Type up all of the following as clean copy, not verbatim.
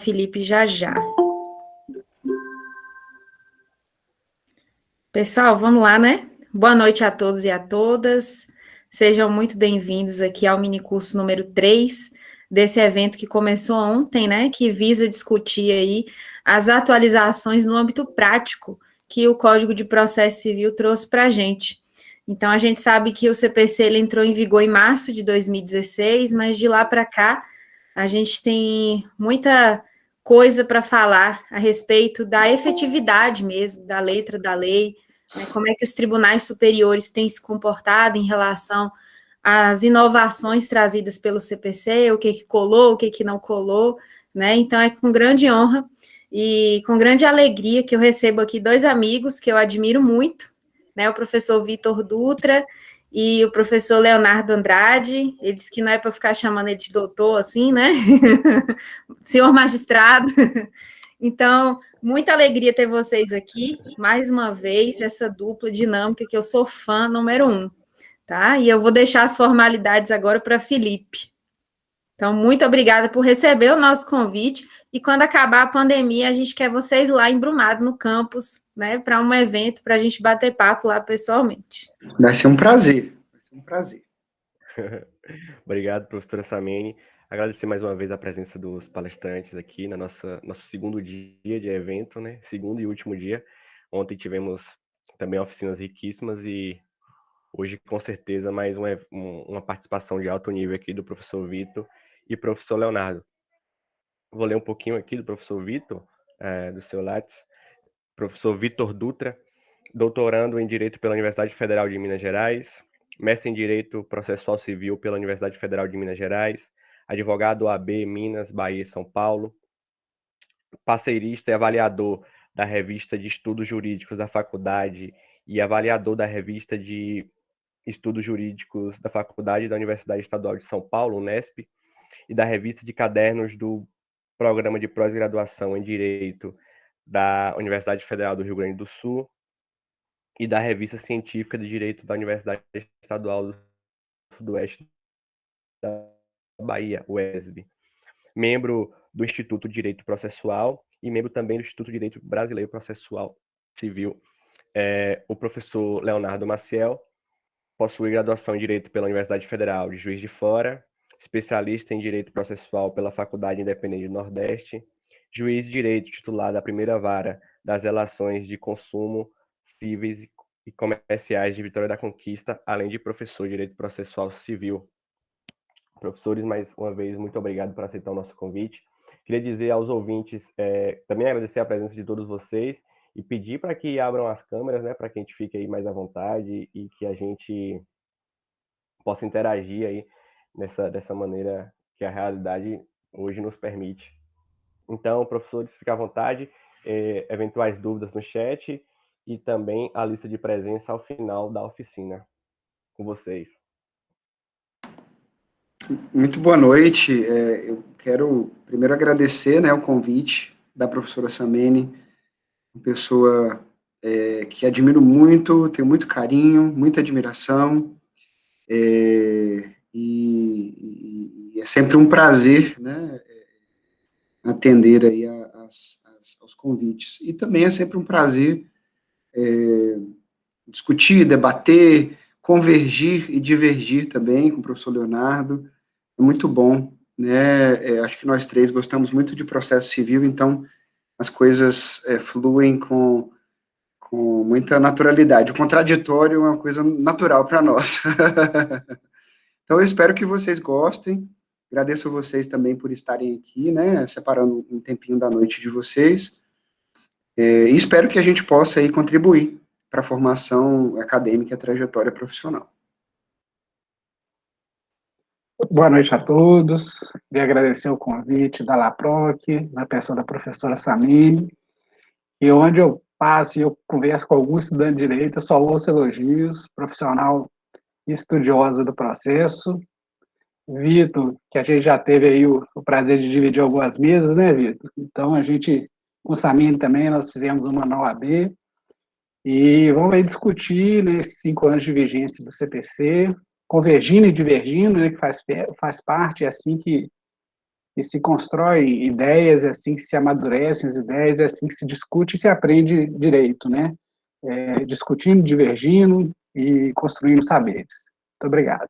Felipe já já. Pessoal, vamos lá, né? Boa noite a todos e a todas. Sejam muito bem-vindos aqui ao minicurso número 3 desse evento que começou ontem, né? Que visa discutir aí as atualizações no âmbito prático que o Código de Processo Civil trouxe para a gente. Então, a gente sabe que o CPC ele entrou em vigor em março de 2016, mas de lá para cá a gente tem muita coisa para falar a respeito da efetividade mesmo, da letra da lei, né, como é que os tribunais superiores têm se comportado em relação às inovações trazidas pelo CPC, o que colou, o que não colou, né? Então, é com grande honra e com grande alegria que eu recebo aqui dois amigos que eu admiro muito, né? O professor Vitor Dutra e o professor Leonardo Andrade. Ele disse que não é para ficar chamando ele de doutor, assim, né? Senhor magistrado. Então, muita alegria ter vocês aqui, mais uma vez, essa dupla dinâmica que eu sou fã número 1, tá? E eu vou deixar as formalidades agora para Felipe. Então, muito obrigada por receber o nosso convite, e quando acabar a pandemia, a gente quer vocês lá em Brumado, no campus, né, para um evento, para a gente bater papo lá pessoalmente. Vai ser um prazer, vai ser um prazer. Obrigado, professora Samene. Agradecer mais uma vez a presença dos palestrantes aqui na nosso segundo dia de evento, né? Segundo e último dia. Ontem tivemos também oficinas riquíssimas e hoje, com certeza, mais uma participação de alto nível aqui do professor Vitor e professor Leonardo. Vou ler um pouquinho aqui do professor Vitor, do seu Lattes. Professor Vitor Dutra, doutorando em Direito pela Universidade Federal de Minas Gerais, mestre em Direito Processual Civil pela Universidade Federal de Minas Gerais, advogado OAB Minas, Bahia e São Paulo, parceirista e avaliador da revista de Estudos Jurídicos da Faculdade e avaliador da revista de Estudos Jurídicos da Faculdade da Universidade Estadual de São Paulo, Unesp, e da revista de cadernos do Programa de Pós-Graduação em Direito da Universidade Federal do Rio Grande do Sul, e da Revista Científica de Direito da Universidade Estadual do Sudoeste da Bahia, UESB. Membro do Instituto de Direito Processual e membro também do Instituto de Direito Brasileiro Processual Civil. O professor Leonardo Maciel possui graduação em Direito pela Universidade Federal de Juiz de Fora, especialista em Direito Processual pela Faculdade Independente do Nordeste, juiz de Direito titular da primeira vara das relações de consumo cíveis e comerciais de Vitória da Conquista, além de professor de Direito Processual Civil. Professores, mais uma vez, muito obrigado por aceitar o nosso convite. Queria dizer aos ouvintes, também agradecer a presença de todos vocês e pedir para que abram as câmeras, né, para que a gente fique aí mais à vontade e que a gente possa interagir aí dessa maneira que a realidade hoje nos permite. Então, professores, fiquem à vontade, eventuais dúvidas no chat e também a lista de presença ao final da oficina. Com vocês. Muito boa noite. Eu quero primeiro agradecer, né, o convite da professora Samene, uma pessoa que admiro muito, tenho muito carinho, muita admiração, e é sempre um prazer, né, atender aí aos convites. E também é sempre um prazer discutir, debater, convergir e divergir também com o professor Leonardo. É muito bom, né? Acho que nós três gostamos muito de processo civil, então as coisas fluem com muita naturalidade. O contraditório é uma coisa natural para nós. Então, eu espero que vocês gostem. Agradeço a vocês também por estarem aqui, né? Separando um tempinho da noite de vocês. E espero que a gente possa aí contribuir para a formação acadêmica e a trajetória profissional. Boa noite a todos. Queria agradecer o convite da LAPROC, na pessoa da professora Samene, e onde eu passo e eu converso com algum estudante de direito, eu só ouço elogios, profissional estudiosa do processo. Vitor, que a gente já teve aí o prazer de dividir algumas mesas, né, Vitor? Então, a gente, com o Samene também, nós fizemos uma na OAB, e vamos aí discutir, né, esses 5 anos de vigência do CPC, convergindo e divergindo, né, que faz parte, é assim que que se constrói ideias, é assim que se amadurecem as ideias, é assim que se discute e se aprende direito, né? Discutindo, divergindo e construindo saberes. Muito obrigado.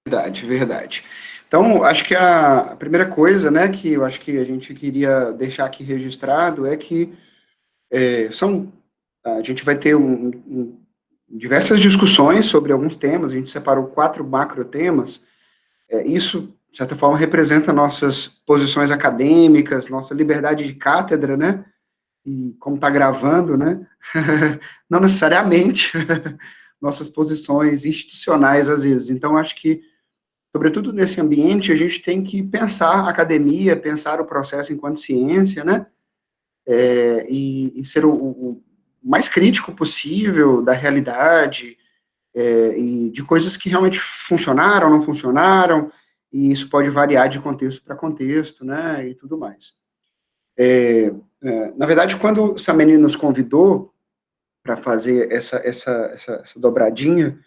Verdade, verdade. Então, acho que a primeira coisa, né, que eu acho que a gente queria deixar aqui registrado é que a gente vai ter diversas discussões sobre alguns temas, a gente separou 4 macro temas, isso, de certa forma, representa nossas posições acadêmicas, nossa liberdade de cátedra, né, e como está gravando, né, não necessariamente nossas posições institucionais, às vezes. Então, acho que, sobretudo nesse ambiente, a gente tem que pensar a academia, pensar o processo enquanto ciência, né, e ser o mais crítico possível da realidade, e de coisas que realmente funcionaram, não funcionaram, e isso pode variar de contexto para contexto, né, e tudo mais. Na verdade, quando o Sameni nos convidou para fazer essa dobradinha,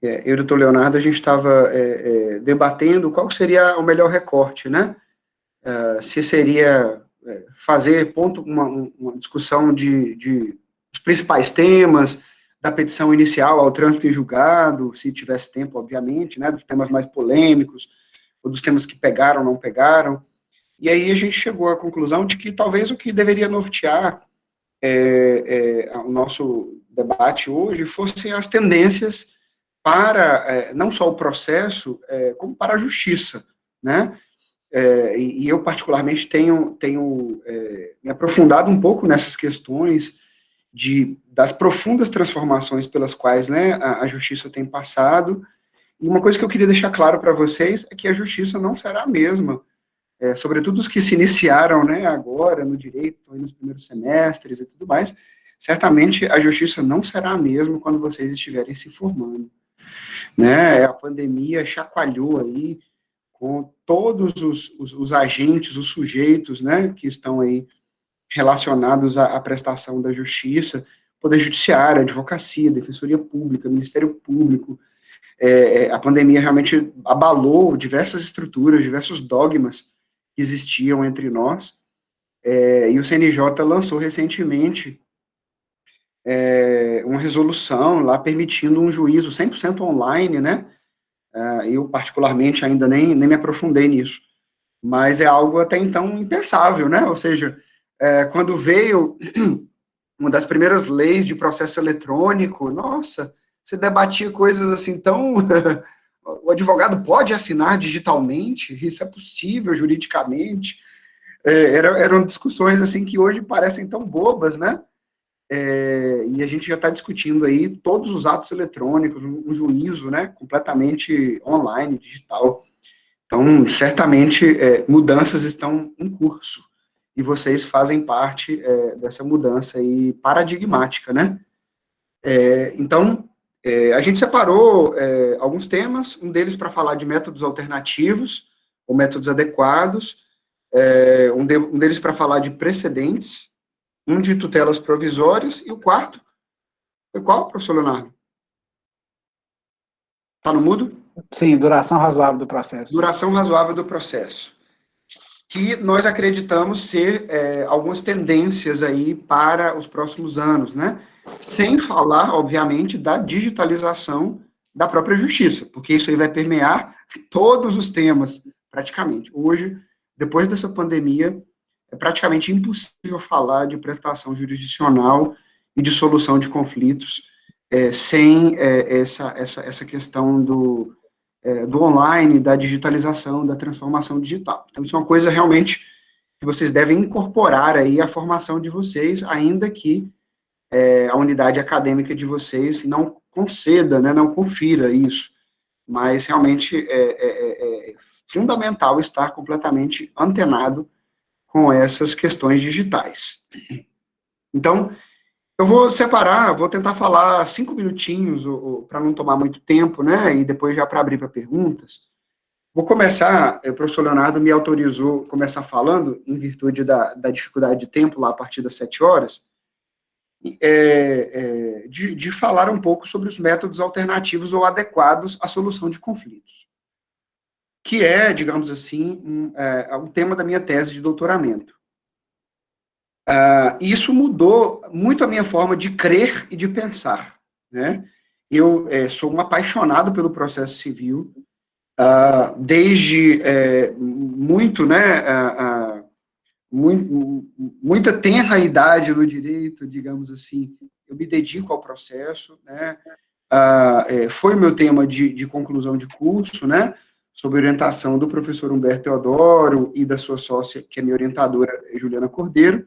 eu e o Dr. Leonardo, a gente estava debatendo qual seria o melhor recorte, né, se seria fazer uma discussão dos principais temas, da petição inicial ao trânsito em julgado, se tivesse tempo, obviamente, né, dos temas mais polêmicos, ou dos temas que pegaram, não pegaram, e aí a gente chegou à conclusão de que talvez o que deveria nortear o nosso debate hoje fossem as tendências para, não só o processo, como para a justiça, né, e eu particularmente tenho me aprofundado um pouco nessas questões das profundas transformações pelas quais, né, a justiça tem passado, e uma coisa que eu queria deixar claro para vocês é que a justiça não será a mesma, sobretudo os que se iniciaram, né, agora no direito, estão aí nos primeiros semestres e tudo mais, certamente a justiça não será a mesma quando vocês estiverem se formando, né, a pandemia chacoalhou aí com todos os agentes, os sujeitos, né, que estão aí relacionados à prestação da justiça, Poder Judiciário, Advocacia, Defensoria Pública, Ministério Público. A pandemia realmente abalou diversas estruturas, diversos dogmas que existiam entre nós, e o CNJ lançou recentemente uma resolução lá permitindo um juízo 100% online, né? Eu, particularmente, ainda nem me aprofundei nisso, mas é algo até então impensável, né? Ou seja, quando veio uma das primeiras leis de processo eletrônico, nossa, você debatia coisas assim tão... o advogado pode assinar digitalmente? Isso é possível juridicamente? Eram discussões assim que hoje parecem tão bobas, né? E a gente já está discutindo aí todos os atos eletrônicos, um juízo, né, completamente online, digital. Então, certamente, mudanças estão em curso, e vocês fazem parte dessa mudança aí paradigmática, né? Então, a gente separou alguns temas, um deles para falar de métodos alternativos, ou métodos adequados, um deles para falar de precedentes, um de tutelas provisórias, e o quarto, foi qual, professor Leonardo? Está no mudo? Sim, duração razoável do processo. Duração razoável do processo. Que nós acreditamos ser algumas tendências aí para os próximos anos, né? Sem falar, obviamente, da digitalização da própria justiça, porque isso aí vai permear todos os temas, praticamente. Hoje, depois dessa pandemia, é praticamente impossível falar de prestação jurisdicional e de solução de conflitos sem essa questão do online, da digitalização, da transformação digital. Então, isso é uma coisa realmente que vocês devem incorporar aí à formação de vocês, ainda que a unidade acadêmica de vocês não conceda, né, não confira isso, mas realmente é fundamental estar completamente antenado com essas questões digitais. Então, eu vou separar, vou tentar falar 5 minutinhos, para não tomar muito tempo, né, e depois já para abrir para perguntas. Vou começar, o professor Leonardo me autorizou começar falando, em virtude da dificuldade de tempo, lá a partir das 7 horas, de falar um pouco sobre os métodos alternativos ou adequados à solução de conflitos. que é, digamos assim, um tema da minha tese de doutoramento. Isso mudou muito a minha forma de crer e de pensar, né? Eu sou um apaixonado pelo processo civil, desde muito, né, muita tenra idade no direito, digamos assim, eu me dedico ao processo, né? Foi o meu tema de conclusão de curso, né? Sob orientação do professor Humberto Teodoro e da sua sócia, que é minha orientadora, Juliana Cordeiro,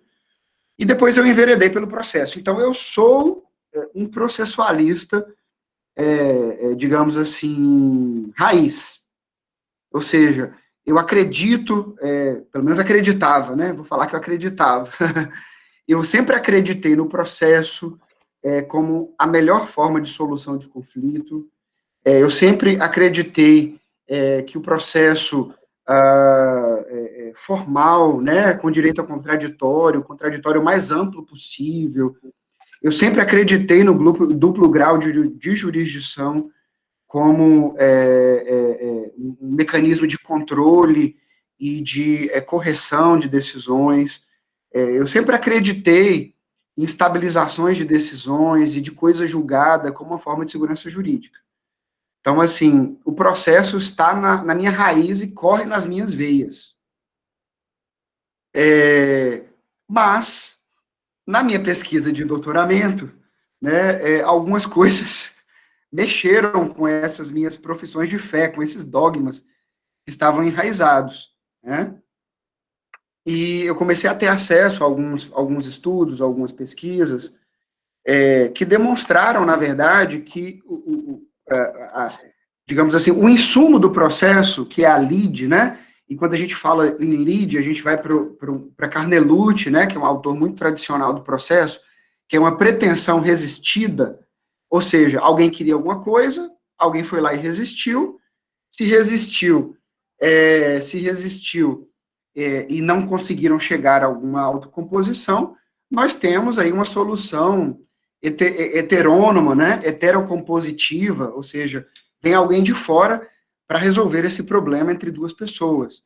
e depois eu enveredei pelo processo. Então, eu sou um processualista, digamos assim, raiz. Ou seja, eu acredito, pelo menos acreditava, né? Vou falar que eu acreditava. Eu sempre acreditei no processo como a melhor forma de solução de conflito. Eu sempre acreditei que o processo formal, né, com direito ao contraditório, o contraditório mais amplo possível. Eu sempre acreditei no duplo grau de jurisdição como um mecanismo de controle e de correção de decisões. Eu sempre acreditei em estabilizações de decisões e de coisa julgada como uma forma de segurança jurídica. Então, assim, o processo está na minha raiz e corre nas minhas veias. Mas, na minha pesquisa de doutoramento, né, algumas coisas mexeram com essas minhas profissões de fé, com esses dogmas que estavam enraizados, né? E eu comecei a ter acesso a alguns estudos, algumas pesquisas, que demonstraram, na verdade, que, digamos assim, o insumo do processo, que é a lide, né? E quando a gente fala em lide, a gente vai para Carnelucci, né? Que é um autor muito tradicional do processo, que é uma pretensão resistida, ou seja, alguém queria alguma coisa, alguém foi lá e resistiu, se resistiu, e não conseguiram chegar a alguma autocomposição, nós temos aí uma solução heterônoma, né, heterocompositiva, ou seja, vem alguém de fora para resolver esse problema entre duas pessoas.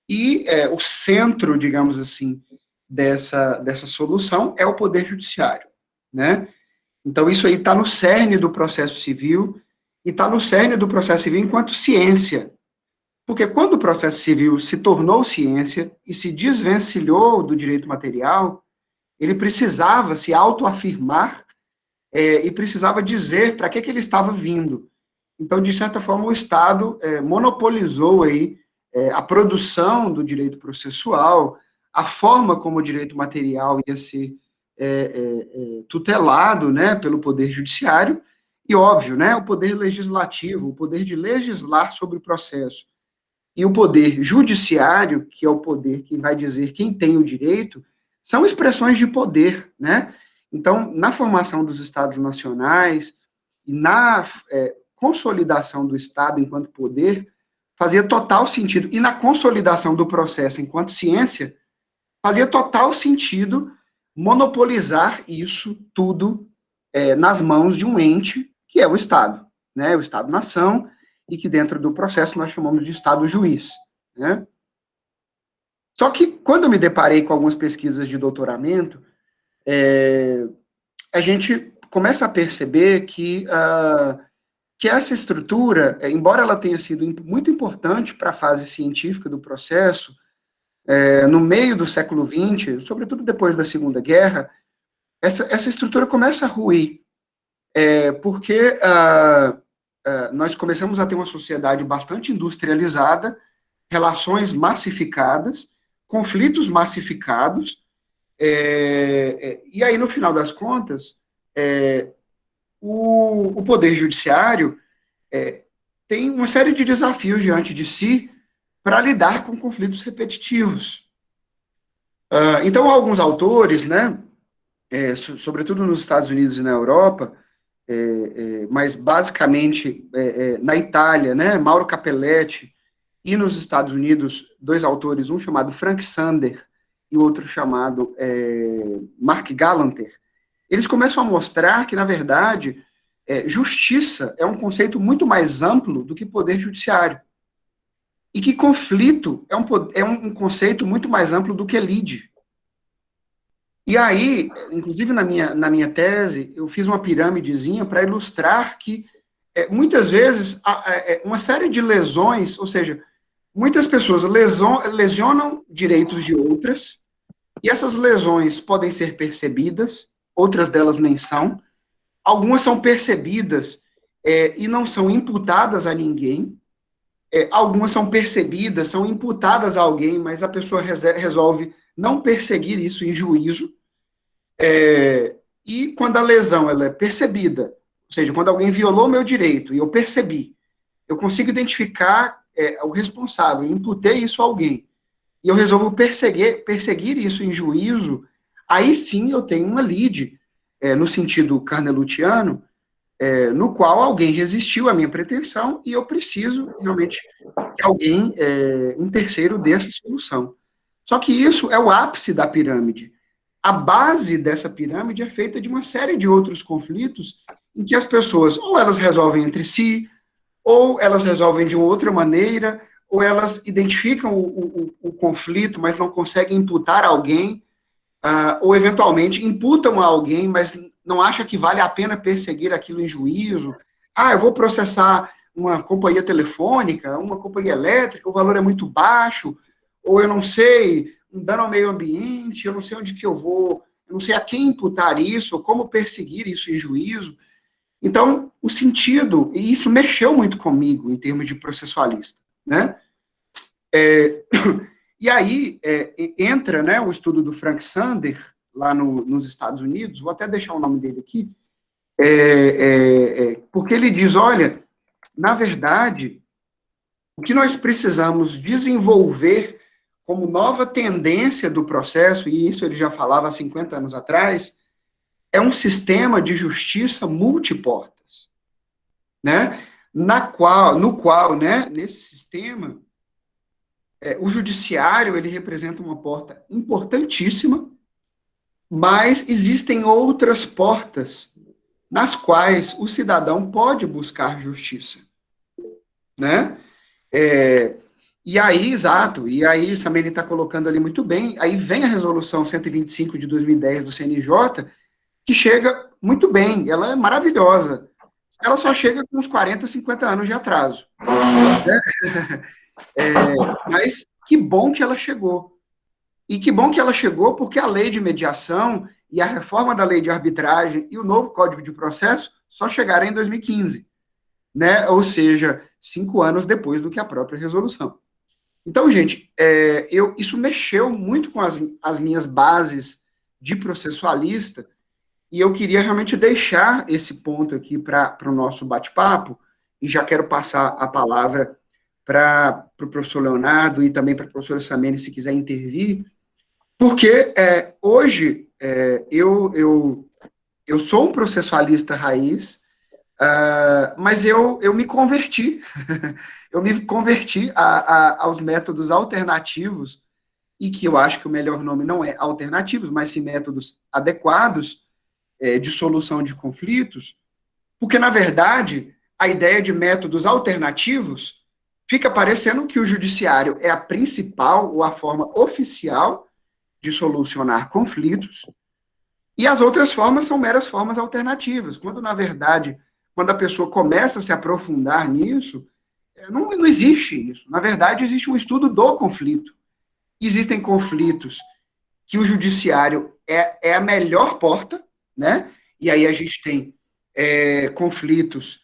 E o centro, digamos assim, dessa solução é o Poder Judiciário, né? Então, isso aí está no cerne do processo civil, e está no cerne do processo civil enquanto ciência. Porque quando o processo civil se tornou ciência e se desvencilhou do direito material, ele precisava se autoafirmar e precisava dizer para que ele estava vindo. Então, de certa forma, o Estado monopolizou aí a produção do direito processual, a forma como o direito material ia ser tutelado, né, pelo Poder Judiciário, e óbvio, né, o Poder Legislativo, o poder de legislar sobre o processo, e o Poder Judiciário, que é o poder que vai dizer quem tem o direito, são expressões de poder, né? Então, na formação dos Estados nacionais e na consolidação do Estado enquanto poder, fazia total sentido, e na consolidação do processo enquanto ciência, fazia total sentido monopolizar isso tudo nas mãos de um ente, que é o Estado, né? O Estado-nação, e que dentro do processo nós chamamos de Estado-juiz, né? Só que, quando eu me deparei com algumas pesquisas de doutoramento, a gente começa a perceber que essa estrutura, embora ela tenha sido muito importante para a fase científica do processo, no meio do século XX, sobretudo depois da Segunda Guerra, essa estrutura começa a ruir, porque nós começamos a ter uma sociedade bastante industrializada, relações massificadas, conflitos massificados, e aí, no final das contas, o Poder Judiciário tem uma série de desafios diante de si para lidar com conflitos repetitivos. Então, alguns autores, né, sobretudo nos Estados Unidos e na Europa, mas basicamente na Itália, né, Mauro Capelletti, e nos Estados Unidos, dois autores, um chamado Frank Sander e o outro chamado Mark Galanter, eles começam a mostrar que, na verdade, justiça é um conceito muito mais amplo do que poder judiciário. e que conflito é um conceito muito mais amplo do que lide. E aí, inclusive na minha tese, eu fiz uma pirâmidezinha para ilustrar que, muitas vezes, uma série de lesões, ou seja, muitas pessoas lesionam direitos de outras, e essas lesões podem ser percebidas, outras delas nem são, algumas são percebidas e não são imputadas a ninguém, algumas são percebidas, são imputadas a alguém, mas a pessoa resolve não perseguir isso em juízo, e quando a lesão ela é percebida, ou seja, quando alguém violou meu direito e eu percebi, eu consigo identificar o responsável, imputei isso a alguém, e eu resolvo perseguir isso em juízo, aí sim eu tenho uma lide, no sentido carnelutiano, no qual alguém resistiu à minha pretensão e eu preciso realmente que alguém, um terceiro, dê essa solução. Só que isso é o ápice da pirâmide. A base dessa pirâmide é feita de uma série de outros conflitos em que as pessoas, ou elas resolvem entre si, ou elas resolvem de uma outra maneira, ou elas identificam o conflito, mas não conseguem imputar a alguém, ou eventualmente imputam a alguém, mas não acha que vale a pena perseguir aquilo em juízo. Eu vou processar uma companhia telefônica, uma companhia elétrica, o valor é muito baixo, ou eu não sei, um dano ao meio ambiente, eu não sei onde que eu vou, eu não sei a quem imputar isso, ou como perseguir isso em juízo. Então, o sentido, e isso mexeu muito comigo em termos de processualista, né? E aí entra, né, o estudo do Frank Sander, lá nos Estados Unidos, vou até deixar o nome dele aqui, porque ele diz, olha, na verdade, o que nós precisamos desenvolver como nova tendência do processo, e isso ele já falava há 50 anos atrás, é um sistema de justiça multiportas, né? No qual, né, nesse sistema, o judiciário, ele representa uma porta importantíssima, mas existem outras portas nas quais o cidadão pode buscar justiça, né? E aí, exato, e aí Samene está colocando ali muito bem, aí vem a resolução 125 de 2010 do CNJ, que chega muito bem, ela é maravilhosa, ela só chega com uns 40, 50 anos de atraso, né? Mas que bom que ela chegou. E que bom que ela chegou porque a lei de mediação e a reforma da lei de arbitragem e o novo Código de Processo só chegaram em 2015, né? Ou seja, 5 anos depois do que a própria resolução. Então, gente, isso mexeu muito com as minhas bases de processualista e eu queria realmente deixar esse ponto aqui para o nosso bate-papo e já quero passar a palavra para o professor Leonardo e também para a professora Samene, se quiser intervir, porque hoje eu sou um processualista raiz, mas eu me converti, eu me converti aos métodos alternativos, e que eu acho que o melhor nome não é alternativos, mas sim métodos adequados de solução de conflitos, porque, na verdade, a ideia de métodos alternativos fica parecendo que o judiciário é a principal ou a forma oficial de solucionar conflitos, e as outras formas são meras formas alternativas, quando, na verdade, quando a pessoa começa a se aprofundar nisso, não existe isso. Na verdade, existe um estudo do conflito. Existem conflitos que o judiciário é a melhor porta, né? E aí a gente tem conflitos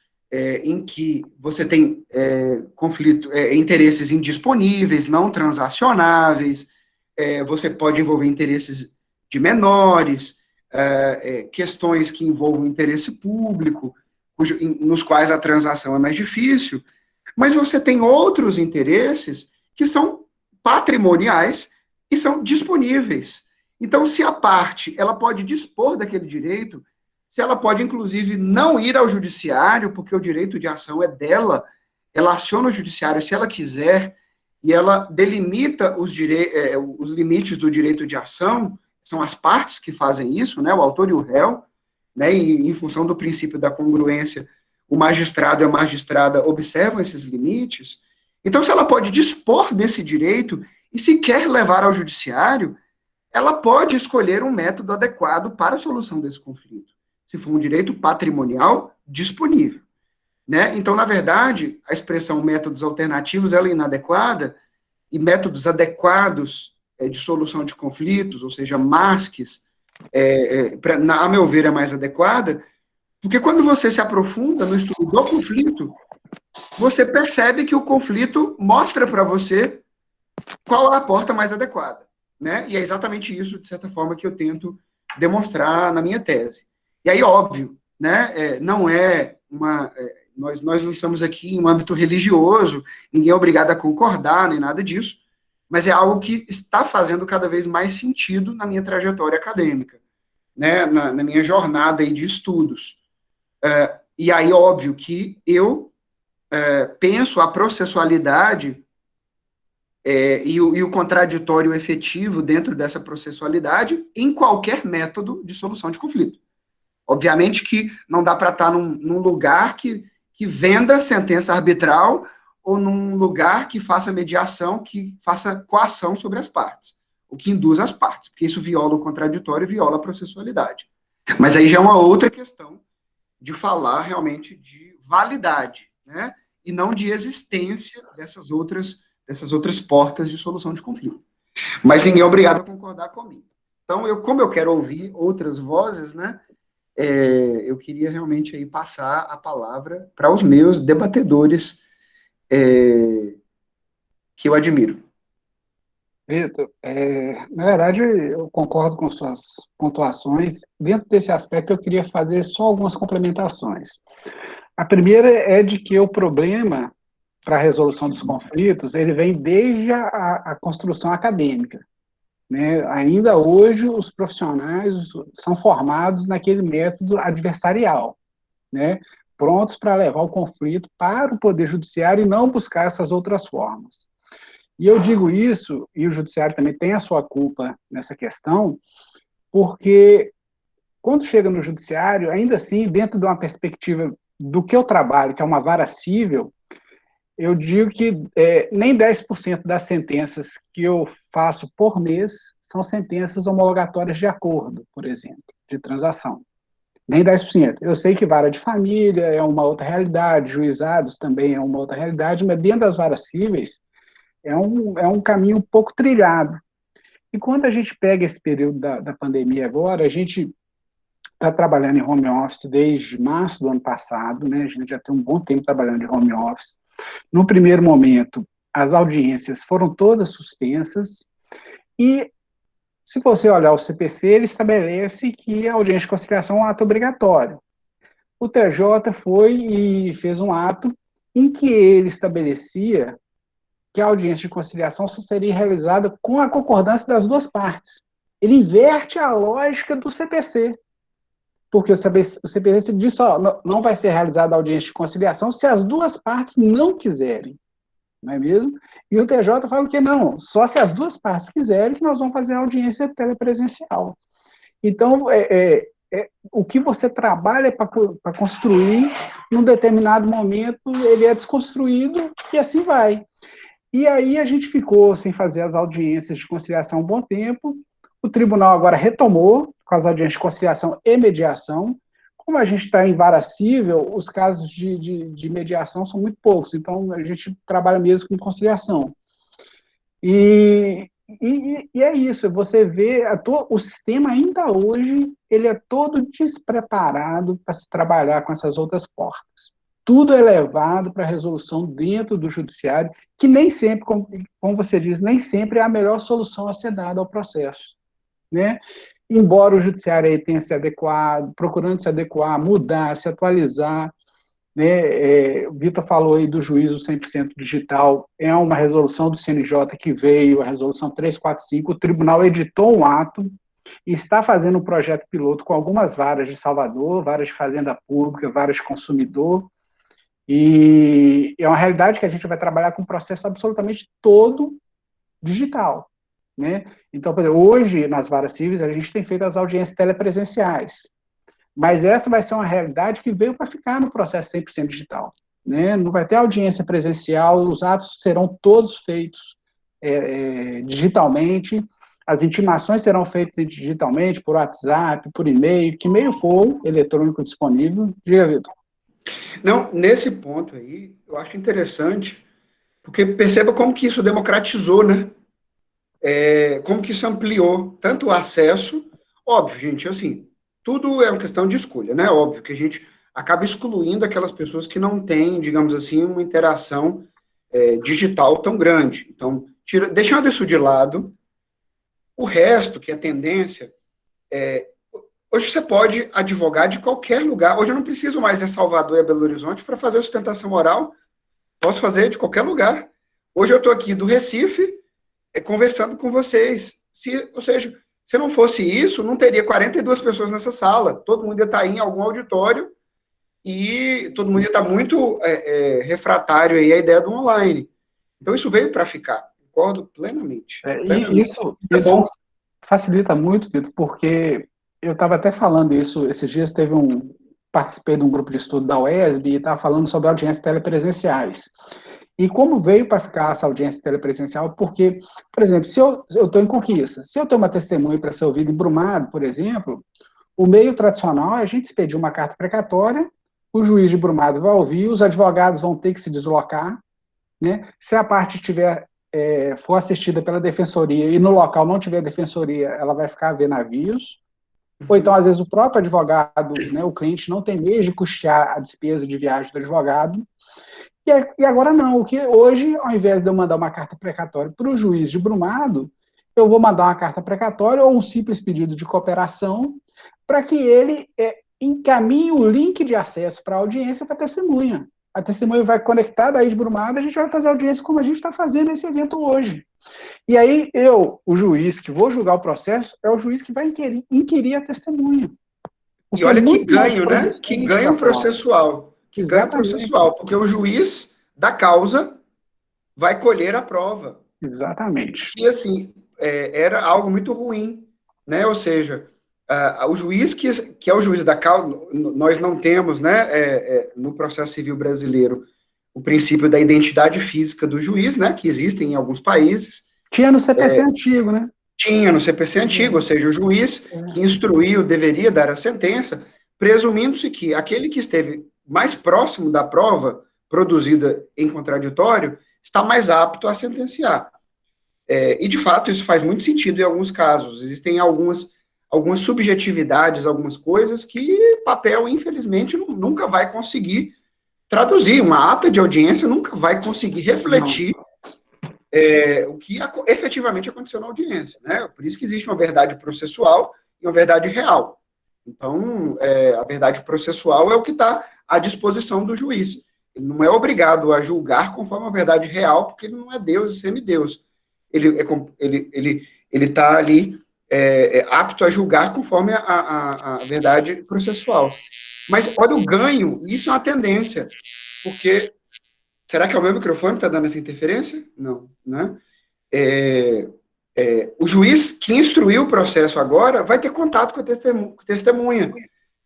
em que você tem interesses indisponíveis, não transacionáveis, você pode envolver interesses de menores, questões que envolvam interesse público, nos quais a transação é mais difícil, mas você tem outros interesses que são patrimoniais e são disponíveis. Então, se a parte ela pode dispor daquele direito, se ela pode, inclusive, não ir ao judiciário, porque o direito de ação é dela, ela aciona o judiciário se ela quiser, e ela delimita os limites do direito de ação, são as partes que fazem isso, né, o autor e o réu, né, e em função do princípio da congruência, o magistrado e a magistrada observam esses limites. Então, se ela pode dispor desse direito e se quer levar ao judiciário, ela pode escolher um método adequado para a solução desse conflito, se for um direito patrimonial disponível, né? Então, na verdade, a expressão métodos alternativos ela é inadequada, e métodos adequados de solução de conflitos, ou seja, MASCs, a meu ver, é mais adequada, porque quando você se aprofunda no estudo do conflito, você percebe que o conflito mostra para você qual é a porta mais adequada, né? E é exatamente isso, de certa forma, que eu tento demonstrar na minha tese. E aí, óbvio, né? Não é uma... nós não estamos aqui em um âmbito religioso, ninguém é obrigado a concordar, nem nada disso, mas é algo que está fazendo cada vez mais sentido na minha trajetória acadêmica, né? Na minha jornada aí de estudos. E aí, óbvio que eu penso a processualidade e o contraditório efetivo dentro dessa processualidade em qualquer método de solução de conflito. Obviamente que não dá para estar num lugar que venda sentença arbitral ou num lugar que faça mediação, que faça coação sobre as partes, o que induz as partes, porque isso viola o contraditório e viola a processualidade. Mas aí já é uma outra questão de falar realmente de validade, né? E não de existência dessas outras portas de solução de conflito. Mas ninguém é obrigado a concordar comigo. Então, como eu quero ouvir outras vozes, né? Eu queria realmente aí passar a palavra para os meus debatedores que eu admiro. Vitor, na verdade, eu concordo com suas pontuações. Dentro desse aspecto, eu queria fazer só algumas complementações. A primeira é de que o problema para a resolução dos conflitos, ele vem desde a construção acadêmica, né? Ainda hoje, os profissionais são formados naquele método adversarial, né? Prontos para levar o conflito para o Poder Judiciário e não buscar essas outras formas. E eu digo isso, e o Judiciário também tem a sua culpa nessa questão, porque quando chega no Judiciário, ainda assim, dentro de uma perspectiva do que eu trabalho, que é uma vara cível, eu digo que nem 10% das sentenças que eu faço por mês são sentenças homologatórias de acordo, por exemplo, de transação. Nem 10%. Eu sei que vara de família é uma outra realidade, juizados também é uma outra realidade, mas dentro das varas cíveis é um caminho um pouco trilhado. E quando a gente pega esse período da pandemia agora, a gente está trabalhando em home office desde março do ano passado, né? A gente já tem um bom tempo trabalhando de home office. No primeiro momento, as audiências foram todas suspensas e, se você olhar o CPC, ele estabelece que a audiência de conciliação é um ato obrigatório. O TJ foi e fez um ato em que ele estabelecia que a audiência de conciliação só seria realizada com a concordância das duas partes. Ele inverte a lógica do CPC, porque o CPC diz só, não vai ser realizada a audiência de conciliação se as duas partes não quiserem, não é mesmo? E o TJ fala que não, só se as duas partes quiserem que nós vamos fazer a audiência telepresencial. Então, o que você trabalha para construir, num determinado momento, ele é desconstruído e assim vai. E aí a gente ficou sem fazer as audiências de conciliação um bom tempo, o tribunal agora retomou com as audiências de conciliação e mediação. Como a gente está em vara cível, os casos de mediação são muito poucos, então a gente trabalha mesmo com conciliação. E é isso, você vê, o sistema ainda hoje, ele é todo despreparado para se trabalhar com essas outras portas. Tudo é levado para resolução dentro do judiciário, que nem sempre, como você diz, nem sempre é a melhor solução a ser dada ao processo, né? Embora o judiciário aí tenha se adequado, procurando se adequar, mudar, se atualizar, né? O Vitor falou aí do juízo 100% digital, é uma resolução do CNJ que veio, a resolução 345, o tribunal editou um ato e está fazendo um projeto piloto com algumas varas de Salvador, varas de fazenda pública, varas de consumidor, e é uma realidade que a gente vai trabalhar com um processo absolutamente todo digital, né? Então, por exemplo, hoje, nas varas cíveis, a gente tem feito as audiências telepresenciais, mas essa vai ser uma realidade que veio para ficar no processo 100% digital, né? Não vai ter audiência presencial, os atos serão todos feitos digitalmente, as intimações serão feitas digitalmente, por WhatsApp, por e-mail, que e-mail for eletrônico disponível. Diga, Vitor. Não, nesse ponto aí, eu acho interessante, porque perceba como que isso democratizou, né? Como que isso ampliou tanto o acesso, óbvio, gente, assim, tudo é uma questão de escolha, né? Óbvio que a gente acaba excluindo aquelas pessoas que não têm, digamos assim, uma interação digital tão grande. Então, deixando isso de lado, o resto, que é tendência, hoje você pode advogar de qualquer lugar. Hoje eu não preciso mais ir a Salvador e a Belo Horizonte para fazer sustentação oral. Posso fazer de qualquer lugar. Hoje eu estou aqui do Recife, conversando com vocês. Ou seja, se não fosse isso, não teria 42 pessoas nessa sala. Todo mundo ia estar em algum auditório e todo mundo ia estar muito refratário aí à ideia do online. Então isso veio para ficar. Concordo plenamente. E isso facilita muito, Vitor, porque eu estava até falando isso esses dias, participei de um grupo de estudo da UESB e estava falando sobre audiências telepresenciais. E como veio para ficar essa audiência telepresencial? Porque, por exemplo, se eu estou em Conquista, se eu tenho uma testemunha para ser ouvida em Brumado, por exemplo, o meio tradicional é a gente expedir uma carta precatória, o juiz de Brumado vai ouvir, os advogados vão ter que se deslocar, né? Se a parte for assistida pela defensoria e no local não tiver defensoria, ela vai ficar a ver navios. Ou então, às vezes, o próprio advogado, né, o cliente não tem meio de custear a despesa de viagem do advogado. E agora não, o que hoje, ao invés de eu mandar uma carta precatória para o juiz de Brumado, eu vou mandar uma carta precatória ou um simples pedido de cooperação para que ele encaminhe o link de acesso para a audiência para a testemunha. A testemunha vai conectar daí de Brumado, a gente vai fazer a audiência como a gente está fazendo esse evento hoje. E aí o juiz que vou julgar o processo, é o juiz que vai inquirir a testemunha. E olha que ganho, né? Que ganho processual. Que ganho processual, porque o juiz da causa vai colher a prova. Exatamente. E assim, era algo muito ruim, né? Ou seja, o juiz que é o juiz da causa, nós não temos, né, no processo civil brasileiro, o princípio da identidade física do juiz, né, que existem em alguns países. Tinha no CPC antigo, né? Tinha no CPC antigo, ou seja, o juiz que instruiu deveria dar a sentença, presumindo-se que aquele que esteve mais próximo da prova produzida em contraditório está mais apto a sentenciar. E, de fato, isso faz muito sentido em alguns casos. Existem algumas subjetividades, algumas coisas que papel, infelizmente, nunca vai conseguir traduzir. Uma ata de audiência nunca vai conseguir refletir o que efetivamente aconteceu na audiência, né? Por isso que existe uma verdade processual e uma verdade real. Então, a verdade processual é o que está à disposição do juiz. Ele não é obrigado a julgar conforme a verdade real, porque ele não é Deus e semideus. Ele está ali apto a julgar conforme a verdade processual. Mas olha o ganho, isso é uma tendência, porque será que é o meu microfone que está dando essa interferência? Não, né? O juiz que instruiu o processo agora vai ter contato com a testemunha,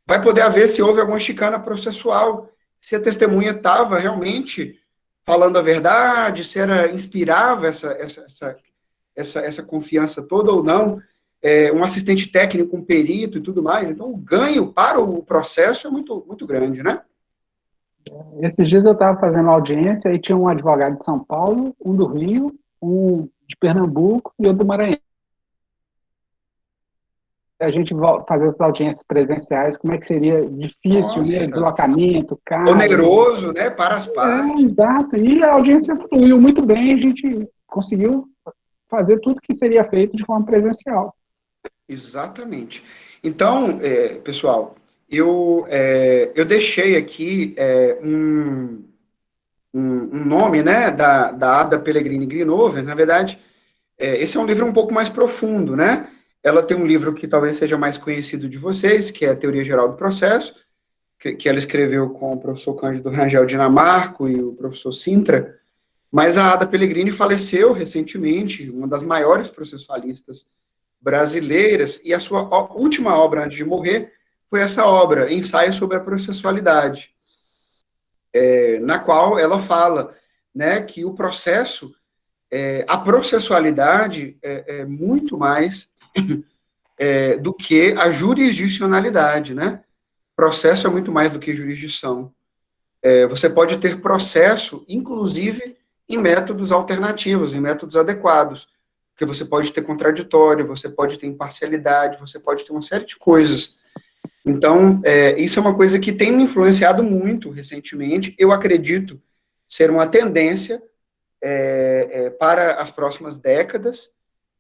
vai poder ver se houve alguma chicana processual, se a testemunha estava realmente falando a verdade, se inspirava essa confiança toda ou não, um assistente técnico, um perito e tudo mais. Então, o ganho para o processo é muito, muito grande, né? Esses dias eu estava fazendo audiência e tinha um advogado de São Paulo, um do Rio, um de Pernambuco e outro do Maranhão. A gente fazer essas audiências presenciais, como é que seria difícil, né? Deslocamento, carro. Oneroso, né? Para as partes. Exato. E a audiência fluiu muito bem, a gente conseguiu fazer tudo que seria feito de forma presencial. Exatamente. Então, pessoal, eu deixei aqui um nome, né, da Ada Pellegrini Grinover. Na verdade, esse é um livro um pouco mais profundo, né? Ela tem um livro que talvez seja mais conhecido de vocês, que é a Teoria Geral do Processo, que ela escreveu com o professor Cândido Rangel Dinamarco e o professor Sintra, mas a Ada Pellegrini faleceu recentemente, uma das maiores processualistas brasileiras, e a sua última obra antes de morrer foi essa obra, Ensaio sobre a Processualidade. na qual ela fala, né, que o processo, a processualidade é muito mais do que a jurisdicionalidade, né? Processo é muito mais do que jurisdição. Você pode ter processo, inclusive, em métodos alternativos, em métodos adequados, porque você pode ter contraditório, você pode ter imparcialidade, você pode ter uma série de coisas. Então, isso é uma coisa que tem me influenciado muito recentemente, eu acredito ser uma tendência para as próximas décadas,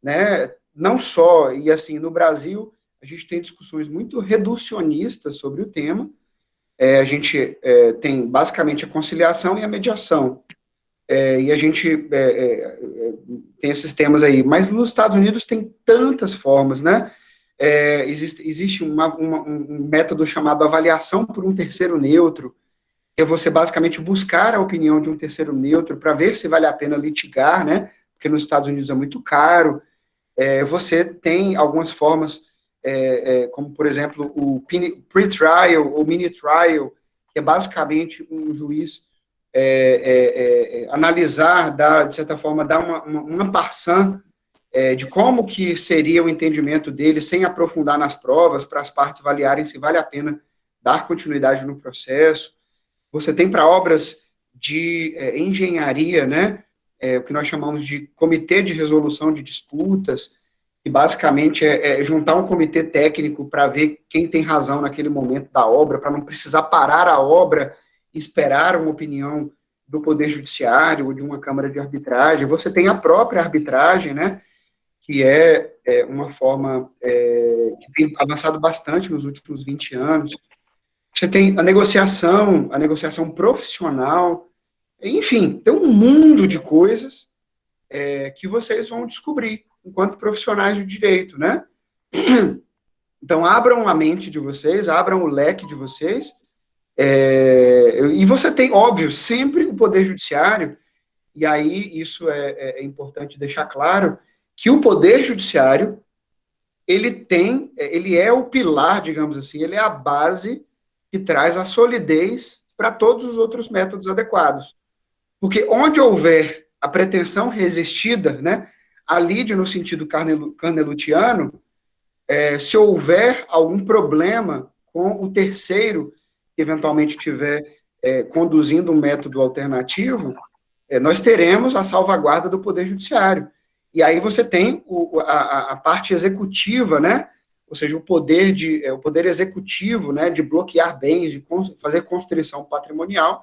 né? Não só, e assim, no Brasil, a gente tem discussões muito reducionistas sobre o tema, a gente tem basicamente a conciliação e a mediação, e a gente tem esses temas aí, mas nos Estados Unidos tem tantas formas, né? Existe um método chamado avaliação por um terceiro neutro, que é você basicamente buscar a opinião de um terceiro neutro para ver se vale a pena litigar, né? Porque nos Estados Unidos é muito caro. Você tem algumas formas, como, por exemplo, o pre-trial ou mini-trial, que é basicamente um juiz analisar, de certa forma, dar uma passant de como que seria o entendimento dele, sem aprofundar nas provas, para as partes avaliarem se vale a pena dar continuidade no processo. Você tem para obras de engenharia, né, o que nós chamamos de comitê de resolução de disputas, que basicamente é juntar um comitê técnico para ver quem tem razão naquele momento da obra, para não precisar parar a obra e esperar uma opinião do Poder Judiciário ou de uma Câmara de Arbitragem. Você tem a própria arbitragem, né, que é uma forma que tem avançado bastante nos últimos 20 anos. Você tem a negociação profissional, enfim, tem um mundo de coisas que vocês vão descobrir enquanto profissionais do direito, né? Então, abram a mente de vocês, abram o leque de vocês, e você tem, óbvio, sempre o Poder Judiciário, e aí isso é importante deixar claro, que o Poder Judiciário, ele é o pilar, digamos assim, ele é a base que traz a solidez para todos os outros métodos adequados. Porque onde houver a pretensão resistida, né, a lide no sentido carnelutiano, se houver algum problema com o terceiro que eventualmente estiver conduzindo um método alternativo, nós teremos a salvaguarda do Poder Judiciário. E aí você tem a parte executiva, né, ou seja, o poder executivo, né, de bloquear bens, de fazer constrição patrimonial,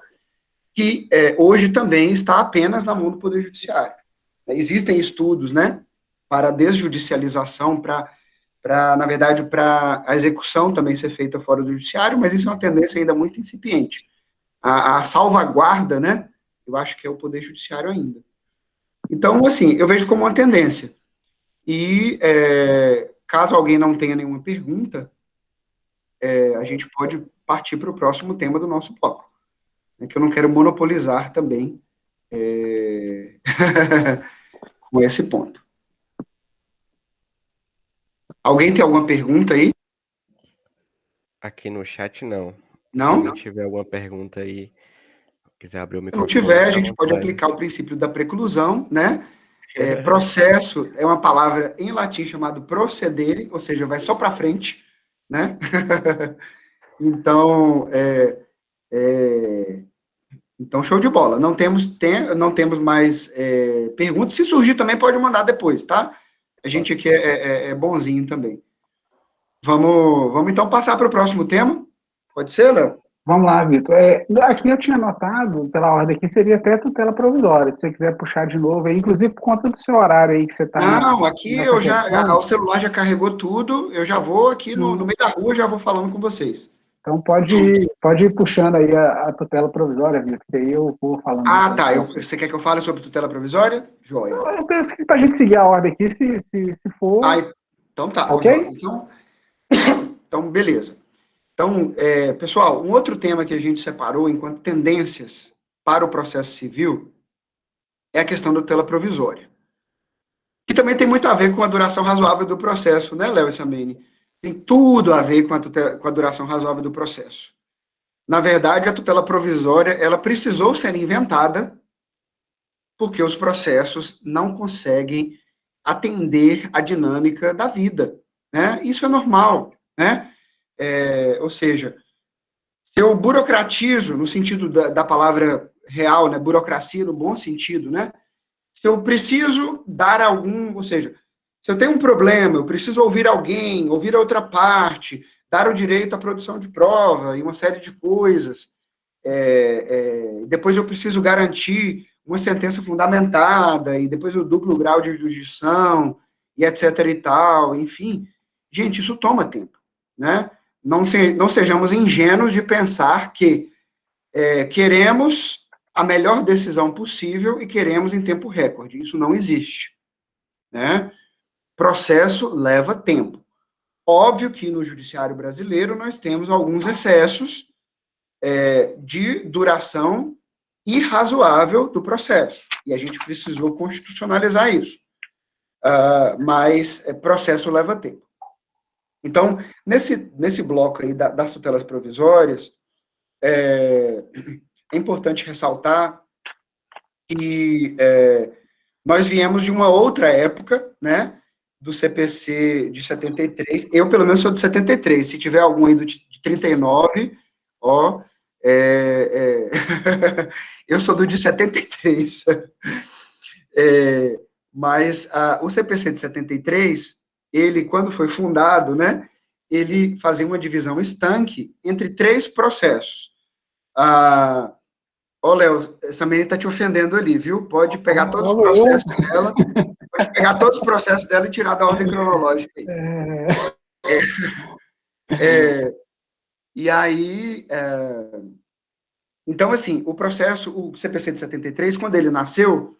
que hoje também está apenas na mão do Poder Judiciário. Existem estudos, né, para a desjudicialização, na verdade, para a execução também ser feita fora do Judiciário, mas isso é uma tendência ainda muito incipiente. A salvaguarda, né, eu acho que é o Poder Judiciário ainda. Então, assim, eu vejo como uma tendência. E, caso alguém não tenha nenhuma pergunta, a gente pode partir para o próximo tema do nosso bloco, né, que eu não quero monopolizar também com esse ponto. Alguém tem alguma pergunta aí? Aqui no chat, não. Não? Se alguém tiver alguma pergunta aí, quiser abrir o Se microfone. não tiver, a gente pode aplicar o princípio da preclusão, né? Processo é uma palavra em latim chamado procedere, ou seja, vai só para frente, né? Então, então, show de bola. Não temos mais perguntas. Se surgir também, pode mandar depois, tá? A gente aqui é bonzinho também. Vamos então passar para o próximo tema? Pode ser, Léo? Vamos lá, Vitor. Aqui eu tinha anotado, pela ordem aqui, seria até tutela provisória, se você quiser puxar de novo, aí, inclusive por conta do seu horário aí que você está. Não, aqui o celular já carregou tudo, eu já vou aqui no meio da rua, já vou falando com vocês. Então pode ir puxando aí a tutela provisória, Vitor, que aí eu vou falando. Ah, tá. Você quer que eu fale sobre tutela provisória? Joia. Eu penso que para a gente seguir a ordem aqui, se for... Então tá. Ok? Então, beleza. Então, pessoal, um outro tema que a gente separou enquanto tendências para o processo civil é a questão da tutela provisória, que também tem muito a ver com a duração razoável do processo, né, Léo e Samene? Tem tudo a ver com a duração razoável do processo. Na verdade, a tutela provisória, ela precisou ser inventada porque os processos não conseguem atender a dinâmica da vida, né? Isso é normal, né? Ou seja, se eu burocratizo, no sentido da palavra real, né? Burocracia no bom sentido, né? Se eu preciso dar algum, ou seja, se eu tenho um problema, eu preciso ouvir alguém, ouvir a outra parte, dar o direito à produção de prova e uma série de coisas. Depois eu preciso garantir uma sentença fundamentada, e depois o duplo grau de jurisdição, e etc e tal, enfim. Gente, isso toma tempo, né? Não sejamos ingênuos de pensar que queremos a melhor decisão possível e queremos em tempo recorde. Isso não existe, né? Processo leva tempo. Óbvio que no judiciário brasileiro nós temos alguns excessos de duração irrazoável do processo, e a gente precisou constitucionalizar isso. Mas processo leva tempo. Então, nesse bloco aí das tutelas provisórias, é importante ressaltar que nós viemos de uma outra época, né, do CPC de 73, eu pelo menos sou de 73, se tiver algum aí de 39, ó, eu sou do de 73, mas o CPC de 73, ele, quando foi fundado, né, ele fazia uma divisão estanque entre 3 processos. Léo, essa menina está te ofendendo ali, viu? Pode pegar todos os processos dela, pode pegar todos os processos dela e tirar da ordem cronológica aí. E aí, então, assim, o CPC de 73, quando ele nasceu,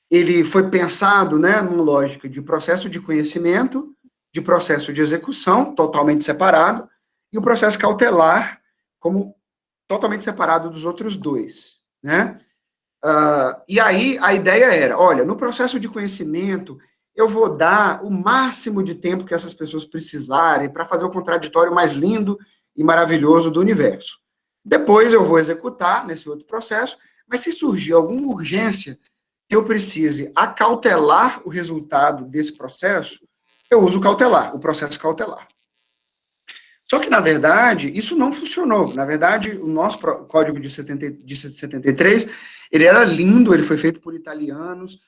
ele foi pensado, né, numa lógica de processo de conhecimento, de processo de execução, totalmente separado, e o processo cautelar como totalmente separado dos outros 2, né? E aí, a ideia era, olha, no processo de conhecimento, eu vou dar o máximo de tempo que essas pessoas precisarem para fazer o contraditório mais lindo e maravilhoso do universo. Depois eu vou executar nesse outro processo, mas se surgir alguma urgência que eu precise acautelar o resultado desse processo, eu uso o cautelar, o processo cautelar. Só que, na verdade, isso não funcionou. Na verdade, o nosso Código de 73, ele era lindo, ele foi feito por italianos,